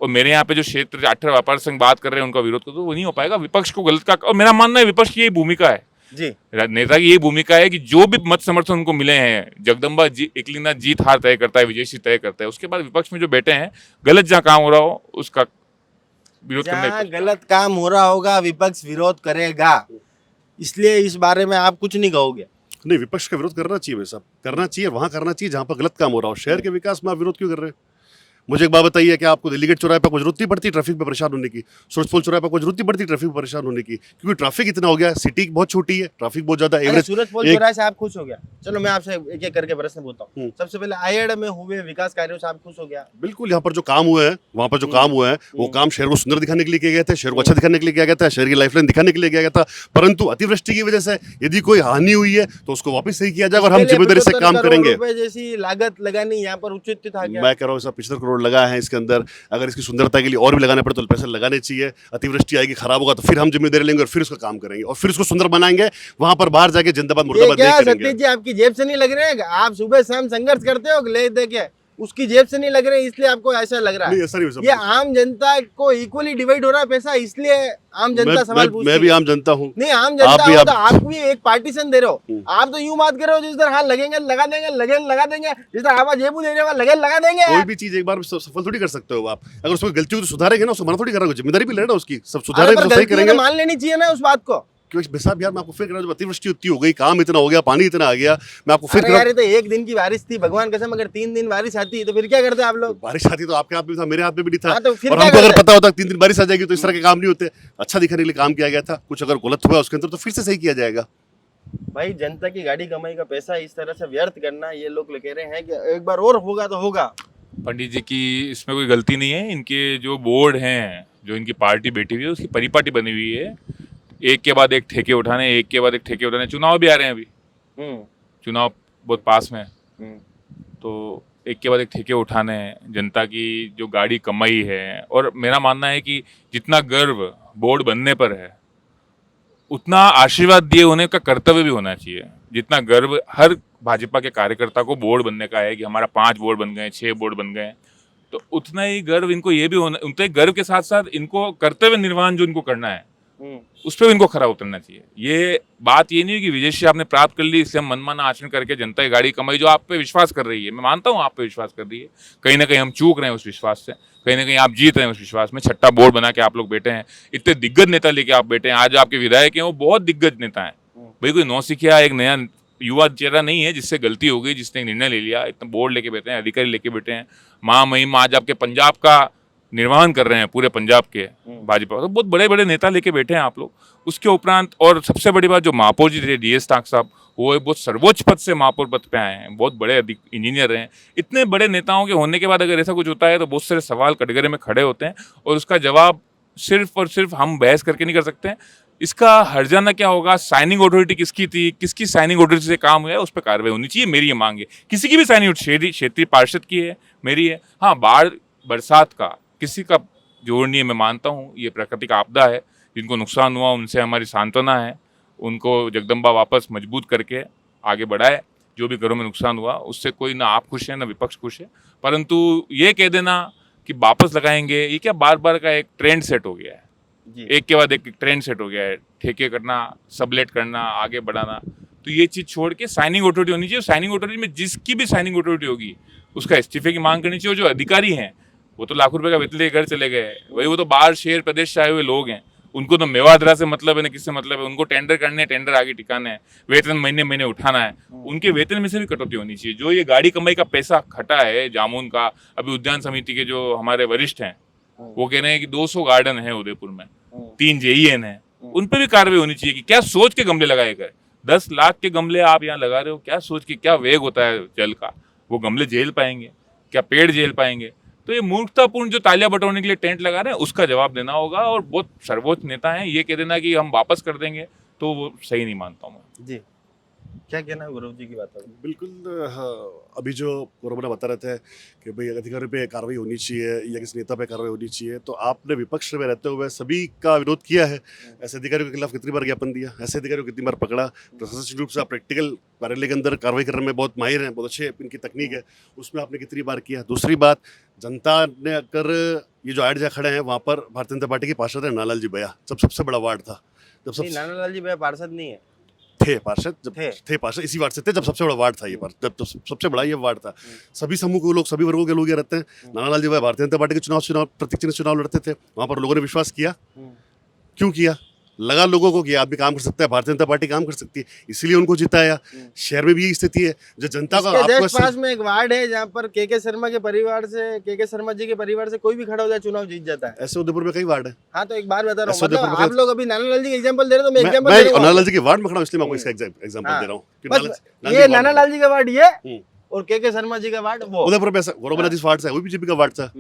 और मेरे यहाँ पे जो क्षेत्र 18 व्यापार संघ बात कर रहे हैं उनका विरोध करो, तो वो नहीं हो पाएगा। विपक्ष को गलत का, और मेरा मानना है विपक्ष की यही भूमिका है, जी नेता की यही भूमिका है कि जो भी मत समर्थन उनको मिले हैं, जगदम्बा जी एकलिंगनाथ जीत हार तय करता है, विजय सिंह तय करता है। उसके बाद विपक्ष में जो बैठे हैं, गलत जहाँ काम हो रहा हो उसका विरोध करना जहाँ ही गलत काम हो रहा होगा विपक्ष विरोध करेगा, इसलिए इस बारे में आप कुछ नहीं कहोगे। नहीं, विपक्ष का विरोध करना चाहिए, वैसा करना चाहिए, वहां करना चाहिए जहां पर गलत काम हो रहा हो। शहर के विकास में आप विरोध क्यों कर रहे हैं? मुझे एक बात बताइए कि आपको दिल्ली गेट चौराहे पर कोई जरूरत नहीं पड़ती ट्रैफिक में परेशान होने की, सूरजपोल चौराहे पर कोई जरूरत नहीं पड़ती ट्रैफिक में परेशान होने की, क्योंकि ट्रैफिक इतना हो गया, सिटी बहुत छोटी है, ट्रैफिक बहुत ज्यादा अरे एवरेज। सूरजपोल चौराहे से आप खुश हो गया? चलो मैं आपसे एक एक करके प्रश्न पूछता हूँ। हम्म। सबसे पहले आयड में हुए विकास कार्यों से आप खुश हो गया? बिल्कुल, यहाँ पर जो काम हुए हैं, वहाँ पर जो काम हुए हैं, वो काम शहर को सुंदर दिखाने के लिए किए गए थे, शहर को अच्छा दिखाने के लिए किया गया था, शहर की लाइफलाइन दिखाने के लिए किया गया था। परंतु अतिवृष्टि की वजह से यदि कोई हानि हुई है तो उसको वापस सही किया जाएगा और हम इसके लिए जिम्मेदारी से 75 काम करोड़ करेंगे। रुपए जैसी लागत लगानी यहाँ पर उचित था क्या? मैं कह रहा हूँ सब 75 करोड़ लगा है इसके अंदर, अगर इसकी सुंदरता के लिए और भी लगाने पड़े तो पैसे लगाने चाहिए। अतिवृष्टि आएगी, खराब होगा तो फिर हम जिम्मेदारी लेंगे और फिर उसका काम करेंगे और फिर उसको सुंदर बनाएंगे। वहां पर बाहर जाके जिंदाबाद ये मुर्दाबाद क्या नहीं करेंगे। सतीश जी आपकी जेब से नहीं लग रहे हैं? आप सुबह शाम संघर्ष करते हो ले दे के, उसकी जेब से नहीं लग रहे इसलिए आपको ऐसा लग रहा नहीं, है? ऐसा नहीं हो ये सकता। आम जनता को इक्वली डिवाइड हो रहा है पैसा, इसलिए आम जनता सवाल पूछती मैं भी है। आम जनता हूँ। नहीं, आम जनता आप भी हो आप- तो आप भी एक पार्टीशन दे रहे हो। आप तो यूं बात कर रहे हो जिस तरह हाँ लगेंगे लगा देंगे, लगे लगा देंगे, जिस तरह आवाज जेबू दे रहे हो लगे लगा देंगे। कोई भी चीज एक बार में सफल थोड़ी कर सकते हो आप। अगर उसमें गलती हो तो सुधारेंगे ना, उसको मना थोड़ी कर रहा, जिम्मेदारी भी ले रहा उसकी, सब अरे सुधारेंगे पर तो सही गलतियां करेंगे। तो मान लेनी चाहिए ना उस बात को। क्योंकि भाई साहब यार, मैं आपको फिर कह रहा हूं, जब अतिवृष्टि इतनी हो गई, काम इतना हो गया, पानी इतना आ गया, मैं आपको फिर अरे कह रहा यार ये तो एक दिन की बारिश थी, भगवान कसम, अगर 3 दिन बारिश आती तो फिर क्या करते आप हूं, लोग? बारिश आती तो आपके हाथ में भी था, मेरे हाथ में भी नहीं था। हाँ, तो फिर और क्या हमको अगर करते? पता होता 3 दिन बारिश आ जाएगी तो इस तरह के काम नहीं होते। अच्छा दिखाने के लिए काम किया गया था, कुछ अगर गलत हुआ उसके अंदर तो फिर से सही किया जाएगा। भाई जनता की गाड़ी कमाई का पैसा इस तरह से व्यर्थ करना, ये लोग कह रहे हैं कि एक बार और होगा तो होगा। पंडित जी की इसमें कोई गलती नहीं है। इनके जो बोर्ड हैं, जो इनकी पार्टी बैठी हुई है, उसकी परिपाटी बनी हुई है, एक के बाद एक ठेके उठाने, एक के बाद एक ठेके उठाने। चुनाव भी आ रहे हैं अभी, चुनाव बहुत पास में है, तो एक के बाद एक ठेके उठाने हैं। जनता की जो गाड़ी कमाई है, और मेरा मानना है कि जितना गर्व बोर्ड बनने पर है उतना आशीर्वाद दिए होने का कर्तव्य भी होना चाहिए। जितना गर्व हर भाजपा के कार्यकर्ता को बोर्ड बनने का है कि हमारा 5 बोर्ड बन गए, 6 बोर्ड बन गए, तो उतना ही गर्व इनको ये भी होना, उतना ही गर्व के साथ साथ इनको कर्तव्य निर्वहन जो इनको करना है उस पर इनको खरा उतरना चाहिए। ये बात ये नहीं है कि विजय सिंह आपने प्राप्त कर ली इसलिए हम मनमाना आचरण करके जनता की गाड़ी कमाई। जो आप पे विश्वास कर रही है, मैं मानता हूँ आप पे विश्वास कर रही है, कहीं ना कहीं हम चूक रहे हैं उस विश्वास से, कहीं ना कहीं आप जीत रहे हैं उस विश्वास में। 6ठा बोर्ड बना के आप लोग बैठे हैं, इतने दिग्गज नेता लेके आप बैठे हैं। आज आपके विधायक हैं वो बहुत दिग्गज नेता हैं भाई, कोई नौसिखिया एक नया युवा चेहरा नहीं है जिससे गलती हो गई, जिसने एक निर्णय ले लिया। इतना बोर्ड लेके बैठे हैं, अधिकारी लेके बैठे हैं, महामहिम आज आपके पंजाब का निर्वहन कर रहे हैं, पूरे पंजाब के भाजपा, तो बहुत बड़े बड़े नेता लेके बैठे हैं आप लोग। उसके उपरांत और सबसे बड़ी बात, जो महापौर जी थे DS ताक साहब, वो बहुत सर्वोच्च पद से महापौर पद पे आए हैं, बहुत बड़े इंजीनियर हैं। इतने बड़े नेताओं के होने के बाद अगर ऐसा कुछ होता है तो बहुत सारे सवाल कटघरे में खड़े होते हैं, और उसका जवाब सिर्फ और सिर्फ हम बहस करके नहीं कर सकते हैं। इसका हर्जाना क्या होगा, साइनिंग अथॉरिटी किसकी थी, किसकी साइनिंग अथॉरिटी से काम हुआ है, उस पर कार्रवाई होनी चाहिए। मेरी ये मांग है, किसी की भी साइनिंग क्षेत्रीय पार्षद की है, मेरी है। हाँ, बाढ़ बरसात का किसी का जोड़ नहीं है, मैं मानता हूँ ये प्राकृतिक आपदा है, जिनको नुकसान हुआ उनसे हमारी सांत्वना है, उनको जगदम्बा वापस मजबूत करके आगे बढ़ाए। जो भी घरों में नुकसान हुआ उससे कोई ना आप खुश हैं ना विपक्ष खुश है, परंतु ये कह देना कि वापस लगाएंगे, ये क्या बार बार का एक ट्रेंड सेट हो गया है। एक के बाद एक ट्रेंड सेट हो गया है, ठेके करना, सबलेट करना, आगे बढ़ाना। तो ये चीज़ छोड़ के साइनिंग अथॉरिटी होनी चाहिए। साइनिंग अथॉरिटी में जिसकी भी साइनिंग अथॉरिटी होगी उसका इस्तीफे की मांग करनी चाहिए। और जो अधिकारी हैं वो तो लाखों रुपए का वेतन लेकर घर चले गए, वही वो तो बाहर शहर प्रदेश से आए हुए लोग हैं, उनको तो मेवाधरा से मतलब है ना किससे मतलब है, उनको टेंडर करने, टेंडर आगे टिकाने हैं, वेतन महीने महीने उठाना है, उनके वेतन में से भी कटौती होनी चाहिए। जो ये गाड़ी कमाई का पैसा खटा है जामुन का, अभी उद्यान समिति के जो हमारे वरिष्ठ हैं वो कह रहे हैं कि 200 गार्डन है उदयपुर में, 3 JEN है, उन पर भी कार्रवाई होनी चाहिए कि क्या सोच के गमले लगाए गए। 10 लाख के गमले आप यहाँ लगा रहे हो, क्या सोच के, क्या वेग होता है जल का, वो गमले झेल पाएंगे क्या, पेड़ झेल पाएंगे? तो ये मूर्खतापूर्ण जो तालियां बटोरने के लिए टेंट लगा रहे हैं उसका जवाब देना होगा। और बहुत सर्वोच्च नेता हैं, ये कह देना कि हम वापस कर देंगे तो वो सही नहीं मानता हूँ मैं। जी क्या कहना है गुरु जी की बातों में? बिल्कुल हाँ, अभी जो गौरव बता रहे थे कि भाई अधिकारी पे कार्रवाई होनी चाहिए या किसी नेता पे कार्रवाई होनी चाहिए, तो आपने विपक्ष में रहते हुए सभी का विरोध किया है। ऐसे अधिकारियों के खिलाफ कितनी बार ज्ञापन दिया, ऐसे अधिकारियों को कितनी बार पकड़ा। प्रशासनिक रूप से आप प्रैक्टिकल कार्यालय के अंदर कार्रवाई करने में बहुत माहिर हैं, बहुत अच्छे इनकी तकनीक है, उसमें आपने कितनी बार किया। दूसरी बात, जनता ने अगर ये जो आठ जगह खड़े हैं वहाँ पर भारतीय जनता पार्टी के पार्षद है नालाल जी भैया, जब सबसे बड़ा वार्ड था, जब नहीं, सब नानालाल जी भैया पार्षद नहीं है। थे पार्षद, जब थे पार्षद इसी वार्ड से थे, जब सबसे बड़ा वार्ड था ये वार्ड, जब सबसे बड़ा ये वार्ड था। सभी समूह के लोग, सभी वर्गों के लोग ये रहते हैं। नानालाल जी भाई भारतीय जनता पार्टी के चुनाव प्रतीक चिन्ह चुनाव लड़ते थे, वहां पर लोगों ने विश्वास किया। क्यों किया? लगा लोगों को कि आदमी काम कर सकता है, भारतीय जनता पार्टी काम कर सकती है, इसीलिए उनको जिताया। शहर में भी यही स्थिति है, जो जनता का इसके जस्ट पास में एक वार्ड है जहाँ पर के शर्मा के परिवार से, के शर्मा जी के परिवार से कोई भी खड़ा हो जाए चुनाव जीत जाता है। ऐसे उदयपुर में कई वार्ड है। हाँ, तो एक बार बता रहा हूँ, ऐसे मतलब उदयपुर में आप लोग अभी नानालाल जी का एग्जांपल दे रहे हो, तो मैं एग्जांपल दे रहा हूँ। नानालाल जी के वार्ड में खड़ा हूं, इसलिए मैं आपको इसका एग्जांपल दे रहा हूँ कि बस ये नानालाल जी का वार्ड ये और के शर्मा जी का वार्ड वो। उदयपुर में गौरव जिस वार्ड से वो बीजेपी का वार्ड था।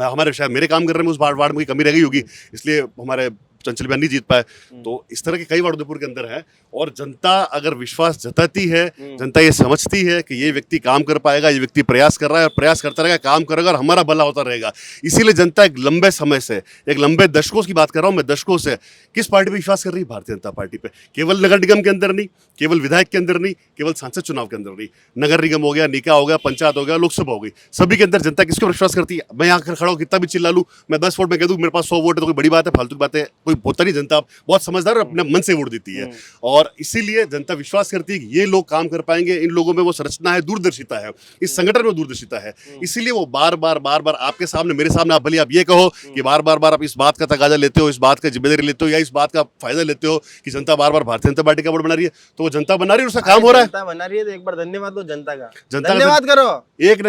हमारे शायद मेरे काम कर रहे हैं उस वार्ड में कोई कमी रह गई होगी, इसलिए हमारे चंचल बयान नहीं जीत पाए। तो इस तरह के कई वार्ड उदयपुर के अंदर है, और जनता अगर विश्वास जताती है, जनता ये समझती है कि ये व्यक्ति काम कर पाएगा, ये व्यक्ति प्रयास कर रहा है और प्रयास करता रहेगा, काम करेगा और हमारा भला होता रहेगा। इसीलिए जनता एक लंबे समय से, एक लंबे दशकों की बात कर रहा हूँ मैं, दशकों से किस पार्टी पे विश्वास कर रही है? भारतीय जनता पार्टी पे। केवल नगर निगम के अंदर नहीं, केवल विधायक के अंदर नहीं, केवल सांसद चुनाव के अंदर नहीं, नगर निगम हो गया, निकाय हो गया, पंचायत हो गया, लोकसभा हो गई, सभी के अंदर जनता किसको विश्वास करती है? मैं यहाँ खड़ा हूँ, कितना भी चिल्ला लूँ, मैं 10 वोट में कह दूँ मेरे पास 100 वोट है, तो कोई बड़ी बात है? फालतू की बात है, कोई होता नहीं। जनता बहुत समझदार और अपने मन से वोट देती है, और इसीलिए जनता विश्वास करती है कि ये लोग काम कर पाएंगे, इन लोगों में वो संरचना है, दूरदर्शिता है, इस संगठन में दूरदर्शिता है। इसीलिए वो बार बार आपके सामने, मेरे सामने, आप भले आप ये कहो कि बार बार आप इस बात का तगाजा लेते हो, इस बात का जिम्मेदारी लेते हो, या इस बात का फायदा लेते हो कि जनता बार बार भारतीय जनता पार्टी का वोट बना रही है, तो वो जनता बना रही है, उसका काम हो रहा है। जनता बना रही है, तो एक बार धन्यवाद दो जनता का। जनता धन्यवाद करो। एक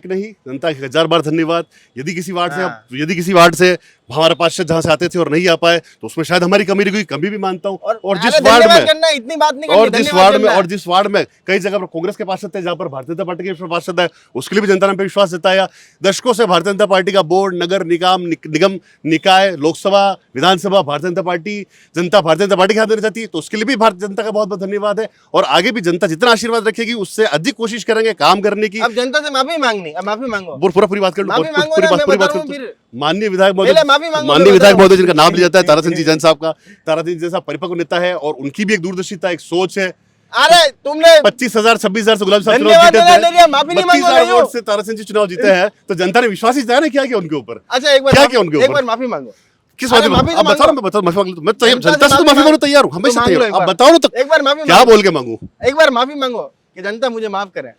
नहीं जनता के 1000 बार धन्यवाद। यदि किसी वार्ड से हमारे पार्षद जहाँ से आते थे और नहीं आ पाए, तो उसमें शायद हमारी कमी रही, कमी भी मानता हूँ। और जिस वार्ड में करना, इतनी बात नहीं और जिस वार्ड में कई जगह पर कांग्रेस के पार्षद थे, जहाँ पर भारतीय जनता पार्टी के पार्षद है, उसके लिए भी जनता ने पे विश्वास जताया। दशकों से भारतीय जनता पार्टी का बोर्ड, नगर निगम, निकाय, लोकसभा, विधानसभा, भारतीय जनता पार्टी के हाथ में जाती है, तो उसके लिए भी भारतीय जनता का बहुत बहुत धन्यवाद है। और आगे भी जनता जितना आशीर्वाद रखेगी, उससे अधिक कोशिश करेंगे काम करने की। अब जनता से माफी मांगनी, अब माफी मांगो। पूरी बात कर लो। माननीय विधायक महोदय जिनका नाम लिया जाता है, ताराचंद जी जैन साहब का, ताराचंद जी जैसा परिपक्व नेता है, और उनकी भी एक दूरदर्शिता, एक सोच है। अरे तुमने 25,000 26,000 से गुलाब साहब चुनाव जीते थे, माफी नहीं मांगो। 25,000 वोट से ताराचंद जी चुनाव जीते हैं, तो जनता ने विश्वास ही जताया ना, क्या उनके ऊपर। अच्छा, एक बार माफी मांगो। किस बात में? अब बताओ ना, मैं जनता से तो माफी मांगने तैयार हूँ, हमेशा तैयार हूँ। अब बताओ ना, तो एक बार माफी क्या बोल के मांगू? एक बार माफी मांगो कि जनता मुझे माफ करे।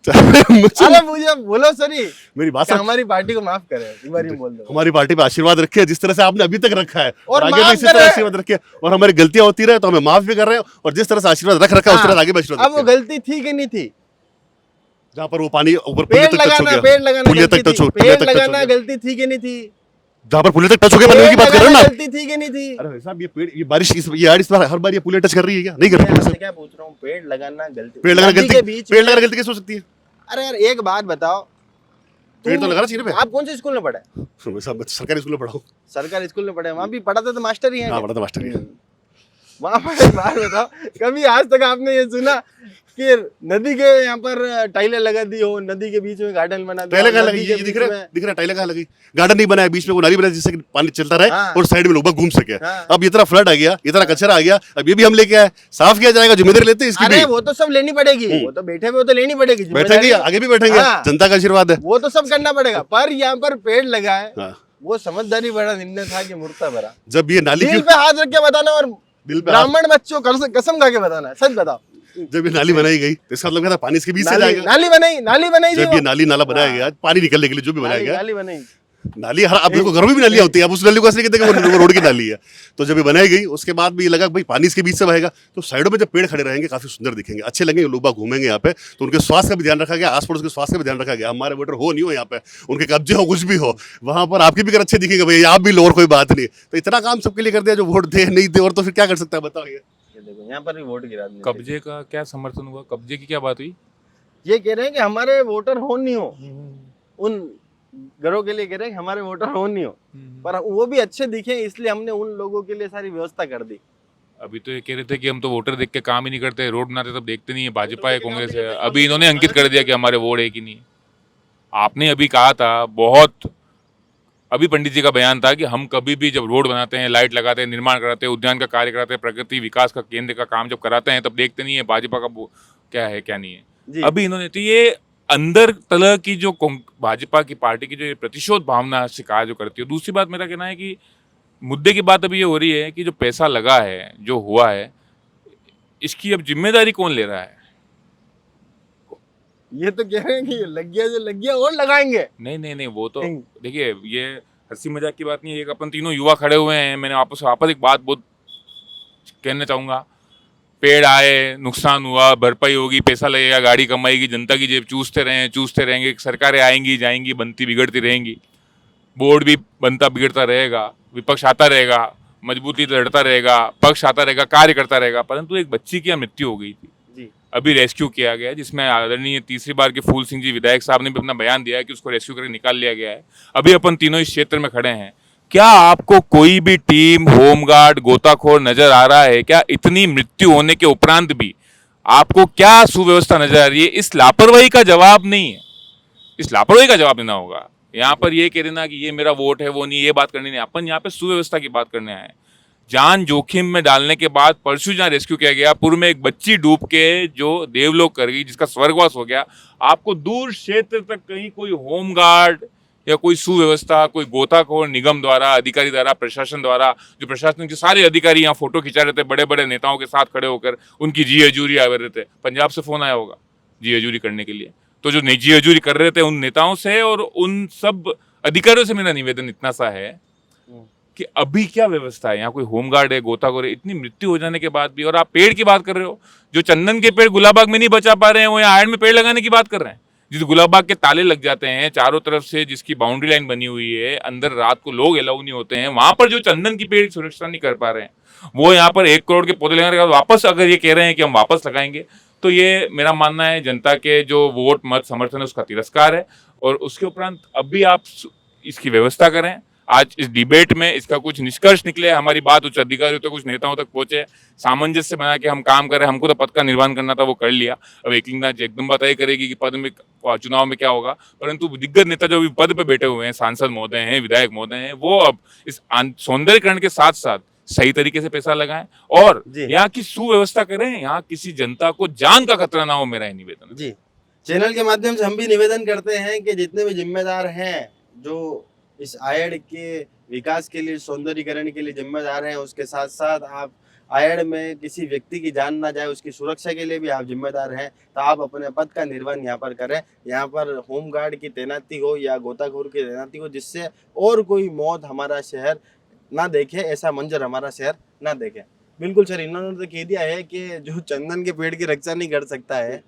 मुझे मुझे बोलो सरी, मेरी बात हमारी पार्टी को माफ करे, एक बार ही बोल दो। हमारी पार्टी पे आशीर्वाद रखे, जिस तरह से आपने अभी तक रखा है, और आगे भी इसी तरह आशीर्वाद रखे, और हमारी गलतियां होती रहे तो हमें माफ भी कर रहे हैं, और जिस तरह से आशीर्वाद रखा है उस तरह आगे भी आशीर्वाद। अब वो गलती थी कि नहीं थी? जहाँ पर वो पानी ऊपर पेड़ लगाना गलती थी कि नहीं थी? जहाँ पर पुलिया तक टच हो गया, बनने की बात कर रहे हो ना? गलती थी कि नहीं थी? अरे साहब, ये बारिश हर बार ये पुलिया टच कर रही है क्या? नहीं कर रही है। क्या पूछ रहा हूँ, पेड़ लगाना गलती गलती कैसे हो सकती है? अरे यार एक बात बताओ, पेड़ तो लगाना चाहिए। आप कौन से स्कूल में पढ़े? सरकारी स्कूल में पढ़ा हूँ। सरकारी स्कूल में पढ़े, वहाँ भी पढ़ा था तो मास्टर ही है। हाँ, पढ़ा था मास्टर ही। वहाँ पर एक बात बताओ, कभी आज तक आपने ये सुना कि नदी के यहाँ पर टाइलें लगा दी हो, नदी के बीच में गार्डन बना दिया? टाइलें कहाँ लगी? ये दिख रहा है टाइलें कहाँ लगी? गार्डन नहीं बनाया, बीच में वो नाली बनाया जिससे पानी चलता रहे और साइड में लोग घूम सके। अब इतना फ्लड आ गया, इतना कचरा आ गया, अब ये भी हम लेके आए, साफ किया जाएगा, जिम्मेदारी लेते हैं इसकी भी। वो तो सब लेनी पड़ेगी, वो तो बैठे हुए तो लेनी पड़ेगी, बैठेंगे, आगे भी बैठेंगे, जनता का आशीर्वाद है, वो तो सब करना पड़ेगा। पर यहाँ पर पेड़ लगाए, वो समझदारी बड़ा निर्णय था कि मूर्ता भरा। जब ये नाली दिल पे हाथ रख के बताना और ब्राह्मण बच्चों कसम खा के बताना है, सच बताओ। जब ये नाली बनाई गई तो इसका मतलब क्या था? पानी इसके बीच से जाएगा। नाली बनाई जब ये नाला बनाया गया, पानी निकलने के लिए जो भी बनाया गया नाली बनाई, नाली हर अब देखो घर में भी नालियां होती है, अब उस नाली को ऐसे कहते हैं वो रोड की नाली है। तो जब ये बनाई गई उसके बाद भी ये लगा भाई पानी इसके बीच से बहेगा, तो साइडों में जब पेड़ खड़े रहेंगे काफी सुंदर दिखेंगे, अच्छे लगेंगे, लोग बाग घूमेंगे यहाँ पे, तो उनके स्वास्थ्य का भी ध्यान रखा गया, आस पड़ोस के स्वास्थ्य का भी ध्यान रखा गया। हमारे वोटर हो नहीं हो यहाँ पे, उनके कब्जे हो कुछ भी हो, वहां पर आपके भी घर अच्छे दिखेंगे भाई, आप भी लो, और कोई बात नहीं। तो इतना काम सबके लिए कर दिया, जो वोट दे नहीं दे, और तो फिर क्या कर सकता है बताओ। ये देखो यहाँ पर भी वोट गिरा दिया। कब्जे का क्या समर्थन हुआ? कब्जे की क्या बात हुई? ये कह रहे हैं कि हमारे वोटर हो नहीं हो, उन घरों के लिए कह रहे हैं कि हमारे वोटर हो नहीं हो, पर वो भी अच्छे दिखे, इसलिए हमने उन लोगों के लिए सारी व्यवस्था कर दी। अभी तो ये कह रहे थे कि हम तो वोटर देख के काम ही नहीं करते, रोड बनाते तब देखते नहीं है, भाजपा है कांग्रेस है। अभी इन्होंने अंकित कर दिया कि हमारे वोट है कि नहीं। आपने अभी कहा था बहुत, अभी पंडित जी का बयान था कि हम कभी भी जब रोड बनाते हैं, लाइट लगाते हैं, निर्माण कराते हैं, उद्यान का कार्य कराते हैं, प्रगति विकास का केंद्र का काम जब कराते हैं तब देखते नहीं है भाजपा का क्या है क्या नहीं जी। है। अभी इन्होंने तो ये अंदर तलह की जो भाजपा की पार्टी की जो ये प्रतिशोध भावना शिकार जो करती है। दूसरी बात मेरा कहना है कि मुद्दे की बात अभी ये हो रही है कि जो पैसा लगा है, जो हुआ है, इसकी अब जिम्मेदारी कौन ले रहा है? ये तो कह रहे हैं कि लग गया और लगाएंगे। नहीं, वो तो देखिए, ये हंसी मजाक की बात नहीं है। एक अपन तीनों युवा खड़े हुए हैं, मैंने वापस एक बात बहुत कहना चाहूँगा। पेड़ आए, नुकसान हुआ, भरपाई होगी, पैसा लगेगा, गाड़ी कमाएगी, जनता की जेब चूसते रहेंगे, सरकारें आएंगी जाएंगी, बनती बिगड़ती रहेंगी, बोर्ड भी बनता बिगड़ता रहेगा, विपक्ष आता रहेगा, मजबूती लड़ता रहेगा, पक्ष आता रहेगा, कार्य करता रहेगा। परंतु एक बच्ची की मृत्यु हो गई थी, अभी रेस्क्यू किया गया है, जिसमें आदरणीय तीसरी बार के फूल सिंह जी विधायक साहब ने भी अपना बयान दिया है कि उसको रेस्क्यू करके निकाल लिया गया है। अभी अपन तीनों इस क्षेत्र में खड़े हैं। क्या आपको कोई भी टीम, होमगार्ड, गोताखोर नजर आ रहा है क्या? इतनी मृत्यु होने के उपरांत भी आपको क्या सुव्यवस्था नजर आ रही है? इस लापरवाही का जवाब नहीं है, इस लापरवाही का जवाब देना होगा। यहाँ पर ये कह देना कि ये मेरा वोट है, वो नहीं, ये बात करनी नहीं। अपन यहाँ पे सुव्यवस्था की बात करने आए। जान जोखिम में डालने के बाद परसों जहाँ रेस्क्यू किया गया, पूर्व में एक बच्ची डूब के जो देवलोक कर गई, जिसका स्वर्गवास हो गया, आपको दूर क्षेत्र तक कहीं कोई होमगार्ड या कोई सुव्यवस्था, कोई गोताखोर निगम द्वारा, अधिकारी द्वारा, प्रशासन द्वारा, जो प्रशासन के सारे अधिकारी यहाँ फोटो खिंचा रहे थे बड़े बड़े नेताओं के साथ खड़े होकर, उनकी जी हजूरी आ रहे थे। पंजाब से फोन आया होगा जी हजूरी करने के लिए। तो जो जी हजूरी कर रहे थे उन नेताओं से और उन सब अधिकारियों से मेरा निवेदन इतना सा है कि अभी क्या व्यवस्था है? यहाँ कोई होमगार्ड है, गोताखोर है? इतनी मृत्यु हो जाने के बाद भी। और आप पेड़ की बात कर रहे हो, जो चंदन के पेड़ गुलाबाग में नहीं बचा पा रहे हैं, वो यहाँ आयरन में पेड़ लगाने की बात कर रहे हैं। जिस गुलाबाग के ताले लग जाते हैं चारों तरफ से, जिसकी बाउंड्री लाइन बनी हुई है, अंदर रात को लोग अलाउ नहीं होते हैं, वहां पर जो चंदन की पेड़ की सुरक्षा नहीं कर पा रहे हैं, वो यहाँ पर 1 करोड़ के पौधे लगाने के बाद वापस अगर ये कह रहे हैं कि हम वापस लगाएंगे, तो ये मेरा मानना है जनता के जो वोट मत समर्थन है उसका तिरस्कार है। और उसके उपरांत अब भी आप इसकी व्यवस्था करें। आज इस डिबेट में इसका कुछ निष्कर्ष निकले, हमारी बात उच्च अधिकारियों तक, कुछ नेताओं तक पहुंचे, सामंजस्य बना के हम काम करें। हमको तो पद का निर्माण करना था, वो कर लिया। अब एकलिंगनाथ जगदम्बा तय करेगी कि पद में चुनाव में क्या होगा। परंतु दिग्गज नेता जो भी पद पे बैठे हुए हैं, सांसद महोदय हैं, विधायक महोदय हैं, वो अब इस सौंदर्यकरण के साथ साथ सही तरीके से पैसा लगाएं और यहाँ की सुव्यवस्था करें, यहाँ किसी जनता को जान का खतरा ना हो। मेरा ये निवेदन जी। चैनल के माध्यम से हम भी निवेदन करते हैं कि जितने भी जिम्मेदार हैं, जो इस आयड़ के विकास के लिए, सौंदर्यीकरण के लिए जिम्मेदार हैं, उसके साथ साथ आप आयड़ में किसी व्यक्ति की जान ना जाए उसकी सुरक्षा के लिए भी आप जिम्मेदार हैं। तो आप अपने पद का निर्वहन यहाँ पर करें। यहाँ पर होमगार्ड की तैनाती हो या गोताखोर की तैनाती हो, जिससे और कोई मौत हमारा शहर ना देखे, ऐसा मंजर हमारा शहर ना देखे। बिल्कुल सर, इन्होंने तो कह दिया है कि जो चंदन के पेड़ की रक्षा नहीं कर सकता है,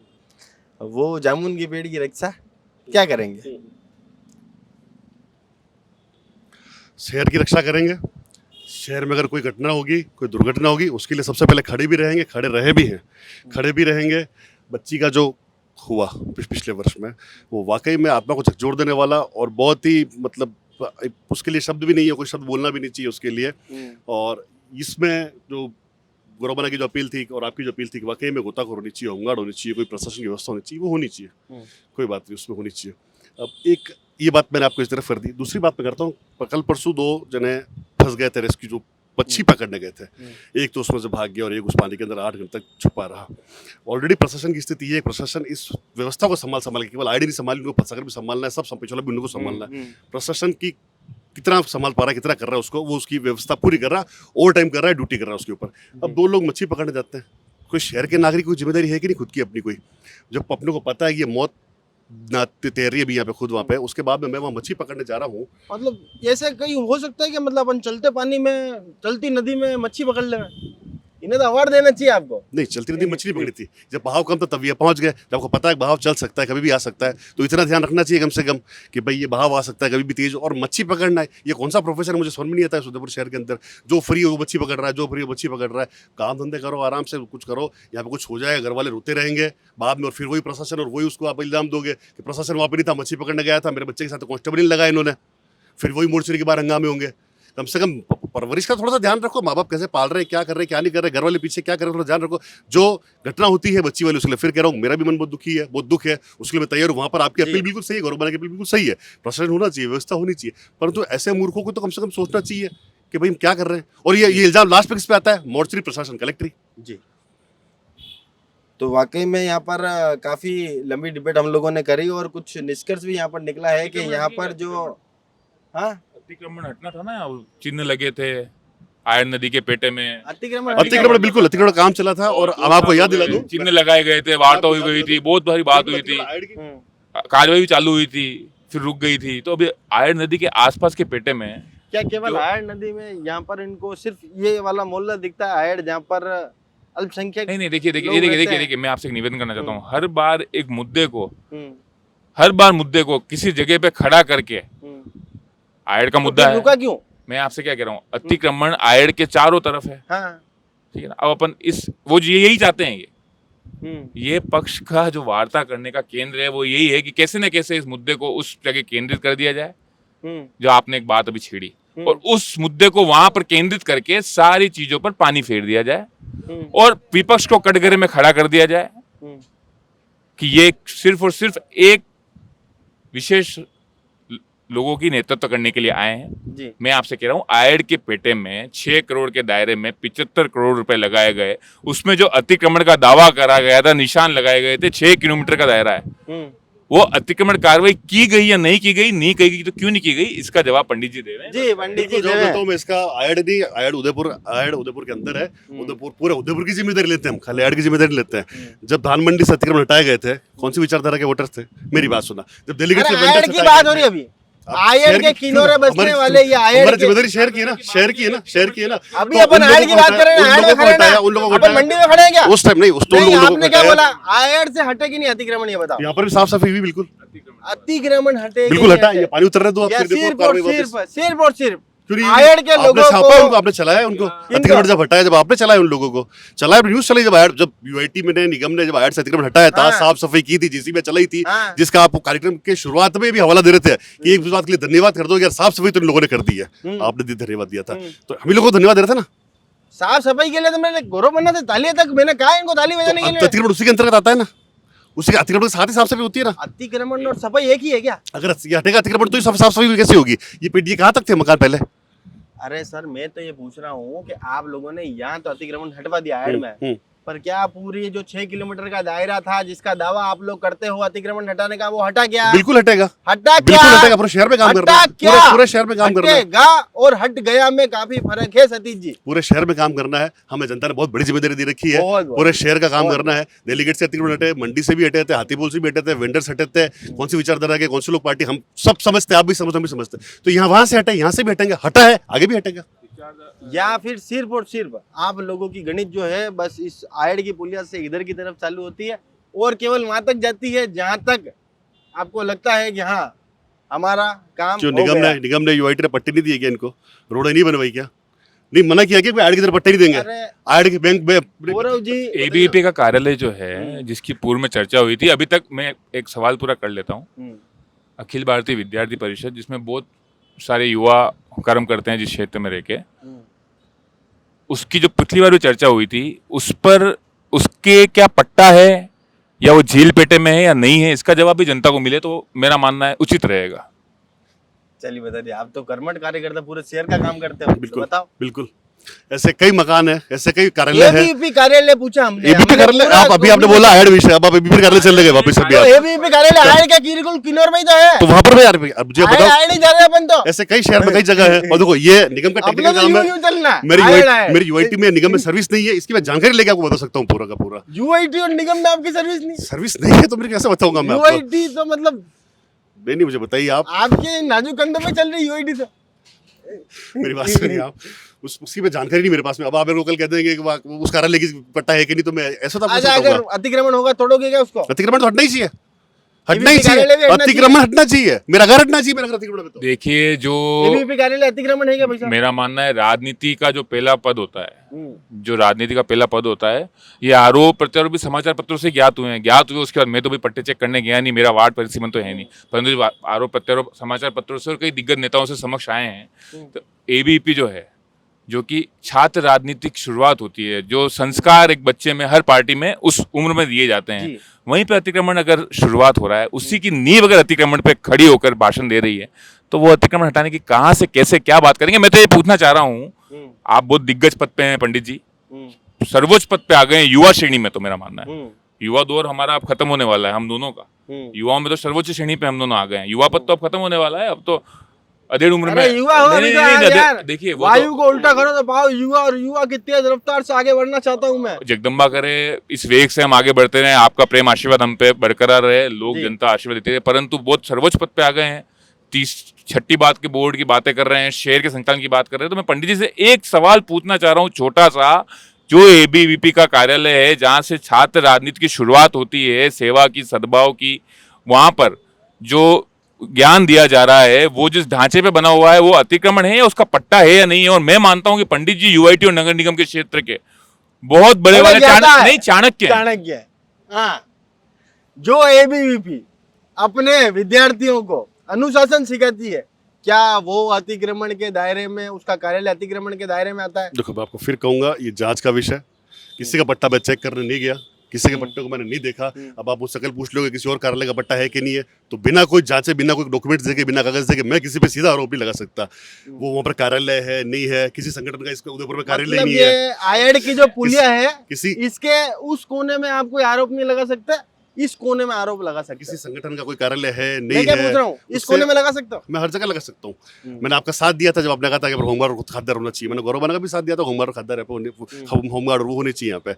वो जामुन के पेड़ की रक्षा क्या करेंगे? शहर की रक्षा करेंगे। शहर में अगर कोई घटना होगी, कोई दुर्घटना होगी, उसके लिए सबसे पहले खड़े भी रहेंगे, खड़े रहे भी हैं, खड़े भी रहेंगे। बच्ची का जो हुआ पिछले वर्ष में, वो वाकई में आत्मा को झकझोर देने वाला और बहुत ही मतलब उसके लिए शब्द भी नहीं है, कोई शब्द बोलना भी नहीं चाहिए उसके लिए। और इसमें जो गौरवना की जो अपील थी और आपकी जो अपील थी कि वाकई में गोताखोर होनी चाहिए, होमगार्ड होनी चाहिए, कोई प्रशासन की व्यवस्था होनी चाहिए, वो होनी चाहिए, कोई बात नहीं, उसमें होनी चाहिए। अब एक ये बात मैंने आपको इस तरफ कर दी। दूसरी बात मैं करता हूँ, कल परसों 2 जने फंस गए थे रेस्क्यू, जो मच्छी पकड़ने गए थे। एक तो उसमें से भाग गया और एक उस पानी के अंदर 8 घंटे तक छुपा रहा। ऑलरेडी प्रशासन की स्थिति ये है, प्रशासन इस व्यवस्था को संभाल के, केवल आईडी नहीं संभाली, उनको फंसाकर भी संभालना है, सब पिछला भी उनको संभालना है। प्रशासन की कितना संभाल पा रहा है, कितना कर रहा है उसको, वो उसकी व्यवस्था पूरी कर रहा है, ओवर टाइम कर रहा है, ड्यूटी कर रहा है उसके ऊपर। अब 2 लोग मच्छी पकड़ने जाते हैं, कोई शहर के नागरिक की जिम्मेदारी है कि नहीं खुद की अपनी? कोई जब अपने को पता है कि ये मौत ना तैर रही है भी यहाँ पे खुद वहाँ पे, उसके बाद में मैं वहाँ मच्छी पकड़ने जा रहा हूँ। मतलब ऐसे कहीं हो सकता है कि मतलब अपन चलते पानी में, चलती नदी में मच्छी पकड़ ले? इन्हें तो अवार्ड देना चाहिए आपको। नहीं, चलती नदी मछली पकड़ी थी, जब बहाव कम था तब ये पहुंच गए। जब आपको पता है बहाव चल सकता है, कभी भी आ सकता है, तो इतना ध्यान रखना चाहिए कम से कम कि भाई ये बहाव आ सकता है कभी भी तेज। और मच्छी पकड़ना है, ये कौन सा प्रोफेशन है मुझे समझ में नहीं आता है। उदयपुर शहर के अंदर जो फ्री हो वो मच्छी पकड़ रहा है, जो फ्री हो मच्छी पकड़ रहा है। काम धंधे करो, आराम से कुछ करो, यहाँ पे कुछ हो जाए घर वाले रोते रहेंगे बाद में, और फिर वही प्रशासन और वही उसको आप इल्जाम दोगे कि प्रशासन वहाँ पर नहीं था, मच्छी पकड़ने गया था, मेरे बच्चे के साथ कांस्टेबल नहीं लगा इन्होंने, फिर वही मोर्चरी के बाहर हंगामे होंगे। कम से कम परवरिश का थोड़ा सा ध्यान रखो, माँ बाप कैसे पाल रहे हैं, क्या कर रहे हैं, क्या नहीं कर रहे, घर वाले पीछे क्या कर रहे हैं, थोड़ा ध्यान रखो। जो घटना होती है बच्ची वाली, उसके लिए फिर कह रहा हूँ, मेरा भी मन बहुत दुखी है, बहुत दुख है, उसके लिए मैं तैयार हूँ। वहाँ पर आपकी अपील बिल्कुल सही है, गौरव की अपील बिल्कुल सही है, प्रशासन होना चाहिए, व्यवस्था होनी चाहिए, परंतु ऐसे मूर्खों को तो कम से कम सोचना चाहिए कि भाई हम क्या कर रहे हैं। और ये इल्जाम लास्ट पे किस पे आता है? मोर्चरी प्रशासन, कलेक्ट्री जी। तो वाकई में यहाँ पर काफी लंबी डिबेट हम लोगों ने करी और कुछ निष्कर्ष भी यहाँ पर निकला है कि यहाँ पर जो हाँ अतिक्रमण हटना था ना, चिन्ह लगे थे आयरन नदी के पेटे में, अतिक्रमण बिल्कुल अतिक्रमण काम चला था। और अब आपको याद दिला दूं, चिन्ह लगाए गए थे, वार्ता हुई गई थी, बहुत भारी बात हुई थी, कार्यवाही भी चालू हुई थी, फिर रुक गई थी। तो अभी आयरन नदी के आसपास के पेटे में क्या केवल आयड नदी में यहाँ पर इनको सिर्फ ये वाला मोहल्ला दिखता है आयड जहाँ पर अल्पसंख्यक? नहीं, देखिए मैं आपसे एक निवेदन करना चाहता हूँ। हर बार मुद्दे को किसी जगह पे खड़ा करके, आयड का मुद्दा है, रुका क्यों? मैं आपसे क्या कह रहा हूँ, अतिक्रमण आयड के चारों तरफ है, ठीक है ना। अब अपन वो यही चाहते हैं, ये पक्ष का जो वार्ता करने का केंद्र है वो यही है कि कैसे न कैसे इस मुद्दे को उस जगह केंद्रित कर दिया जाए जो आपने एक बात अभी छेड़ी, और उस मुद्दे को वहां पर केंद्रित करके सारी चीजों पर पानी फेर दिया जाए और विपक्ष को कटघरे में खड़ा कर दिया जाए कि ये सिर्फ और सिर्फ एक विशेष लोगों की नेतृत्व करने के लिए आए हैं। जी। मैं आपसे कह रहा हूँ, आयड के पेटे में 6 करोड़ के दायरे में 75 करोड़ रुपए लगाए गए, उसमें जो अतिक्रमण का दावा करा गया था, निशान लगाए गए थे, 6 किलोमीटर का दायरा है, वो अतिक्रमण कार्रवाई की गई या नहीं की गई, नहीं की गई तो क्यों नहीं की गई, इसका जवाब पंडित जी दे रहे हैं। जी, पंडित जी जवाब देता हूं मैं इसका। आयड उदयपुर के अंदर है, पूरे उदयपुर की जिम्मेदारी लेते हैं हम, खाली आयड की जिम्मेदारी लेते हैं। जब धान मंडी से अतिक्रमण हटाए गए थे, कौन सी विचारधारा के वोटर्स थे? मेरी बात सुना, जब डेलीगेट से आयड की बात हो रही है अभी, आयड के किनारे बसने वाले ये आयड जिम्मेदारी शहर की है ना, शहर की है ना। अभी अपन आयड की बात कर रहे हैं, आयड में खड़े हैं, उन लोगों को अपन मंडी में खड़े हैं क्या? उस टाइम नहीं, उस नहीं, आपने क्या बोला, आयड से हटे कि नहीं अतिक्रमण, ये बताओ। यहाँ पर भी साफ सफाई हुई, बिल्कुल अतिक्रमण हटे, बिल्कुल हटा, ये पानी उतर रहे दो, सिर्फ और सिर्फ क्योंकि आयड के लोगों को आपने चलाया, उनको अतिक्रमण जब हटाया, जब आपने चलाया उन लोगों को, चलाया न्यूज चलाई, जब यूआईटी में निगम ने जब आयड से अतिक्रमण हटाया था, साफ सफाई की थी, जेसीबी चलाई थी, जिसका आप कार्यक्रम के शुरुआत में भी हवाला दे रहे थे कि एक बात के लिए धन्यवाद कर दो यार, साफ सफाई तो इन लोगों ने कर दी है, आपने धन्यवाद दिया था, तो हम लोगों को धन्यवाद दे रहे थे ना। साफ सफाई के लिए तो मैंने गौरव बनना था, ताली तक मैंने कहा इनको ताली बजाने के लिए। अतिक्रमण उसी के अंतर्गत आता है ना, उसी के अतिक्रमण के साथ ही साफ सफाई होती है ना। अतिक्रमण और सफाई एक ही है क्या? अगर ये हटेगा अतिक्रमण तो साफ सफाई कैसे होगी? ये पेटी कहाँ तक थे मकान पहले? अरे सर, मैं तो ये पूछ रहा हूँ कि आप लोगों ने यहाँ तो अतिक्रमण हटवा दिया आयड में, पर क्या पूरी जो 6 किलोमीटर का दायरा था जिसका दावा आप लोग करते हो अतिक्रमण हटाने का, वो हटा क्या? बिल्कुल हटेगा, हटा क्या? बिल्कुल हटेगा, पूरे शहर में काम कर रहा है, पूरे शहर में काम कर रहा है, और हट गया में काफी फर्क है सतीश जी। पूरे शहर में काम करना है, हमें जनता ने बहुत बड़ी जिम्मेदारी दे रखी है, पूरे शहर का काम करना है। डेलीगेट से अतिक्रमण हटे, मंडी से भी हटे थे, हाथीपोल से भी हटे थे, वेंडर्स हटे थे, कौन सी विचारधारा के, कौन सी लोग पार्टी, हम सब समझते, आप भी समझते, हम भी समझते, तो यहाँ वहां से हटे, यहाँ से भी हटेंगे, हटा है आगे भी हटेगा। या फिर सिर्फ और सिर्फ आप लोगों की गणित जो है बस इस आयड की पुलिया से इधर की तरफ चालू होती है और केवल वहां तक जाती है जहां तक आपको लगता है कि हाँ हमारा काम जो हो गया। निगम ने यूआईटी ने पट्टी नहीं दी क्या इनको? रोड नहीं बनवाई क्या? नहीं मना किया कि आयड की तरफ पट्टी नहीं देंगे? आयड के बैंक में गौरव जी, एबीवीपी का कार्यालय जो है जिसकी पूर्व में चर्चा हुई थी, अभी तक मैं एक सवाल पूरा कर लेता हूँ। अखिल भारतीय विद्यार्थी परिषद, जिसमें बहुत सारे युवा कर्म करते हैं जिस क्षेत्र में रह के, उसकी जो पिछली बार भी चर्चा हुई थी, उस पर उसके क्या पट्टा है या वो झील पेटे में है या नहीं है, इसका जवाब भी जनता को मिले तो मेरा मानना है उचित रहेगा। चलिए बता दिए, आप तो कर्मठ कार्यकर्ता पूरे शहर का काम करते हो, बिल्कुल बताओ। बिल्कुल, ऐसे कई मकान है, ऐसे कई कार्यालय है। एबीवीपी कार्यालय पूछा हमने, एबीवीपी कार्यालय, आप अभी आपने बोला आयड विषय, अब आप एबीवीपी कार्यालय चल गए वापस अभी। एबीवीपी कार्यालय आयड का बिल्कुल किनारे में ही तो है, तो वहां पर भी यार मुझे बताओ, आयड ही जा रहे अपन तो। ऐसे कई शहर में कई जगह है, और देखो ये निगम का टेक्निकल काम है, मेरी यूआईटी में निगम में सर्विस नहीं है, इसकी मैं जानकारी लेके आपको बता सकता हूँ पूरा का पूरा। यूआईटी और निगम में आपकी सर्विस नहीं है तो मेरे कैसे बताऊंगा मैं आपको? यूआईटी तो मतलब नहीं, मुझे बताइए आप, आपके नाजुक कंधों में चल रही यूआईटी तो। मेरी बात सुनिए आप, उसकी मैं जानकारी नहीं मेरे पास में। अब आप मेरे को कल कहते हैं कि उस कार्यालय की पट्टा है कि नहीं, तो मैं ऐसा तो अच्छा, अगर अतिक्रमण होगा तोड़ोगे क्या उसको? अतिक्रमण तो हटना ही चाहिए, हटना ही चाहिए, कार्यालय भी हटना अतिक्रमण हटना चाहिए, मेरा घर हटना चाहिए, मेरा घर अतिक्रमण में तो। देखिए, जो एबीवीपी कार्यालय अतिक्रमण है क्या भाई साहब? मेरा मानना है, राजनीति का जो पहला पद होता है, जो राजनीति का पहला पद होता है, ये आरोप प्रत्यारोप भी समाचार पत्रों से ज्ञात हुए। उसके बाद मैं तो भी पट्टे चेक करने गया नहीं, मेरा वार्ड परिसीमन तो है नहीं, परंतु जो आरोप प्रत्यारोप समाचार पत्रों से और कई दिग्गज नेताओं से समक्ष आए हैं, तो एबीवीपी जो है, जो कि छात्र राजनीतिक शुरुआत होती है, जो संस्कार एक बच्चे में हर पार्टी में उस उम्र में दिए जाते हैं, वहीं पे अतिक्रमण अगर शुरुआत हो रहा है, उसी की नींव अगर अतिक्रमण पे खड़ी होकर भाषण दे रही है, तो वो अतिक्रमण हटाने की कहाँ से कैसे क्या बात करेंगे। मैं तो ये पूछना चाह रहा हूँ, आप बहुत दिग्गज पद पे हैं पंडित जी, सर्वोच्च पद पे आ गए हैं युवा श्रेणी में, तो मेरा मानना है युवा दौर हमारा अब खत्म होने वाला है, हम दोनों का युवाओं में तो सर्वोच्च श्रेणी पे हम दोनों आ गए हैं, युवा पद तो अब खत्म होने वाला है, अब तो अधेड़ उम्र में युवा हो अभी तो यार, देखिए वायु को उल्टा करो तो पाओ युवा, और युवा की तेज रफ्तार से आगे बढ़ना चाहता हूँ मैं। जगदम्बा करे इस वेग से हम आगे बढ़ते रहे, आपका प्रेम आशीर्वाद हम पे बरकरार रहे, लोग जनता आशीर्वाद देते रहे, परंतु बहुत सर्वोच्च पद पे आ गए हैं, 36 बात के बोर्ड की बातें कर रहे हैं, शहर के संचालन की बात कर रहे हैं। तो मैं पंडित जी से एक सवाल पूछना चाह रहा हूँ, छोटा सा, जो एबीवीपी का कार्यालय है, जहाँ से छात्र राजनीति की शुरुआत होती है, सेवा की, सद्भाव की, वहां पर जो ज्ञान दिया जा रहा है, वो जिस ढांचे पे बना हुआ है, वो अतिक्रमण है या उसका पट्टा है या नहीं है। और मैं मानता हूं कि पंडित जी यूआईटी और नगर निगम के क्षेत्र के बहुत बड़े वाले चाणक्य है। हाँ, जो एबीवीपी अपने विद्यार्थियों को अनुशासन सिखाती है, क्या वो अतिक्रमण के दायरे में, उसका कार्यालय अतिक्रमण के दायरे में आता है? देखो, मैं आपको फिर कहूंगा, ये जांच का विषय, किसी का पट्टा मैं चेक करने नहीं गया, किसी के पट्टे को मैंने नहीं देखा। अब आप मुझसे कल पूछ लोगे किसी और कार्यालय का पट्टा है कि नहीं है, तो बिना कोई जांचे, बिना कोई डॉक्यूमेंट्स देके, बिना कागज देके मैं किसी पे सीधा आरोप नहीं लगा सकता। वो वहाँ पर कार्यालय है नहीं है, किसी संगठन का इसके उदयपुर में कार्यालय मतलब नहीं है, आयड की जो पुलिया है किसी इसके उस कोने में आप कोई आरोप नहीं लगा सकते, इस कोने में आरोप लगा सकते। किसी संगठन का कोई कार्यालय है नहीं मैं क्या है, पूछ रहा हूँ, इस कोने में लगा सकता हूँ? मैं हर जगह लगा सकता हूँ। मैंने आपका साथ दिया था जब आपने कहा था कि होमगार्ड और खाद्यार होना चाहिए, मैंने गौरव बना का भी साथ दिया था, होमगार्ड और खाद्यार होमगार्ड वो होने चाहिए यहाँ पे,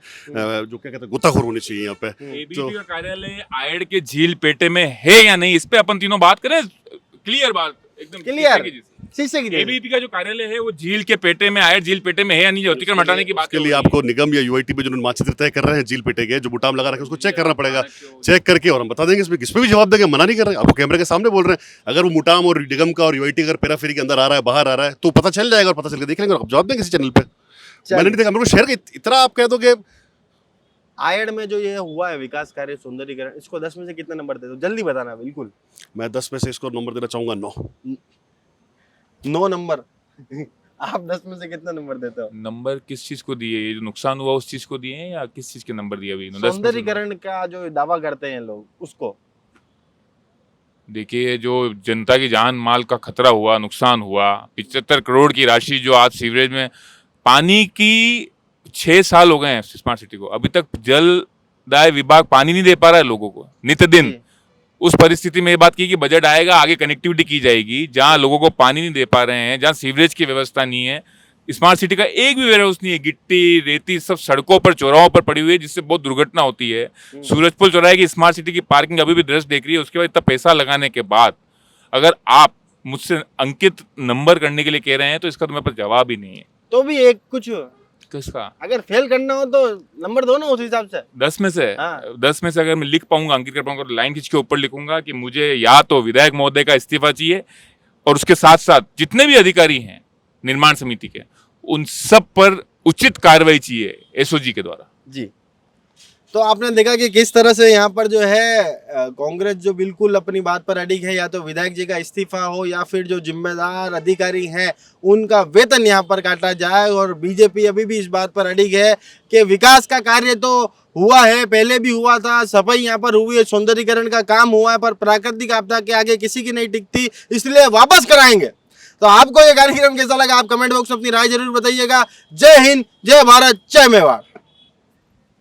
जो क्या कहते हैं गोताखोर होने चाहिए यहाँ पे। एबीवीपी का कार्यालय आयड के झील पेटे में है या नहीं, इस पे अपन तीनों बात करें, क्लियर बात, एकदम क्लियर शीशे की। एबीवीपी का जो कार्यालय है वो झील के पेटे में, आयड झील पेटे में है या नहीं, अतिक्रमण हटाने की बात के लिए आपको निगम या यूआईटी पे जो मानचित्र तय कर रहे हैं झील पेटे के, जो बुटाम लगा रखे उसको चेक करना पड़ेगा, चेक करके और हम बता देंगे इसमें, किसमें भी जवाब देंगे, मना नहीं कर रहे, आपको कैमरे के सामने बोल रहे हैं। अगर वो मुटाम और निगम का और यूआईटी अगर पेराफेरी के अंदर आ रहा है, बाहर आ रहा है, तो पता चल जाएगा, और पता चल के देख लेंगे और जवाब देंगे किसी चैनल पे। मैंने नहीं देखा, मेरे को शहर के इतना आप कह दो कि आयड में जो ये हुआ है विकास कार्य सौंदर्यीकरण, इसको 10 में से कितना नंबर दे दो, जल्दी बताना। बिल्कुल, मैं 10 में से इसको नंबर देना चाहूंगा 9 नंबर। आप 10 में से कितना नंबर देते हो? नंबर किस चीज को दिए, ये जो नुकसान हुआ उस चीज को दिए हैं या किस चीज के नंबर दिए अभी? सौंदर्यीकरण का जो दावा करते हैं लोग, उसको देखिए, जो जनता की जान माल का खतरा हुआ, नुकसान हुआ, 75 करोड़ की राशि जो आज सीवरेज में, पानी की 6 साल हो गए हैं स्मार्ट सिटी को, अभी तक जलदाय विभाग पानी नहीं दे पा रहा है लोगों को नित्य दिन। उस परिस्थिति में ये बात की कि बजट आएगा, आगे कनेक्टिविटी की जाएगी, जहां लोगों को पानी नहीं दे पा रहे हैं, जहां सीवरेज की व्यवस्था नहीं है, स्मार्ट सिटी का एक भी वेयरहाउस नहीं है, गिट्टी रेती सब सड़कों पर चौराहों पर पड़ी हुई है, जिससे बहुत दुर्घटना होती है। सूरजपुर चौराहे की स्मार्ट सिटी की पार्किंग अभी भी दृश्य देख रही है, उसके बाद इतना पैसा लगाने के बाद अगर आप मुझसे अंकित नंबर करने के लिए कह रहे हैं, तो इसका तो मेरे पास जवाब ही नहीं है। तो भी एक कुछ किसका? अगर फेल करना हो तो नंबर दो ना उस हिसाब से। 10 में से हाँ। 10 में से अगर मैं लिख पाऊंगा, अंकित कर पाऊंगा, तो लाइन खींच के ऊपर लिखूंगा कि मुझे या तो विधायक महोदय का इस्तीफा चाहिए, और उसके साथ साथ जितने भी अधिकारी हैं निर्माण समिति के, उन सब पर उचित कार्रवाई चाहिए एसओजी के द्वारा। जी, तो आपने देखा कि किस तरह से यहाँ पर जो है कांग्रेस जो बिल्कुल अपनी बात पर अडिग है, या तो विधायक जी का इस्तीफा हो या फिर जो जिम्मेदार अधिकारी हैं उनका वेतन यहाँ पर काटा जाए, और बीजेपी अभी भी इस बात पर अडिग है कि विकास का कार्य तो हुआ है, पहले भी हुआ था, सफाई यहाँ पर हुई है, सौंदर्यीकरण का काम हुआ है, पर प्राकृतिक आपदा के आगे किसी की नहीं टिकती, इसलिए वापस कराएंगे। तो आपको ये कार्यक्रम कैसा लगा, आप कमेंट बॉक्स में अपनी राय जरूर बताइएगा। जय हिंद, जय भारत, जय मेवाड़।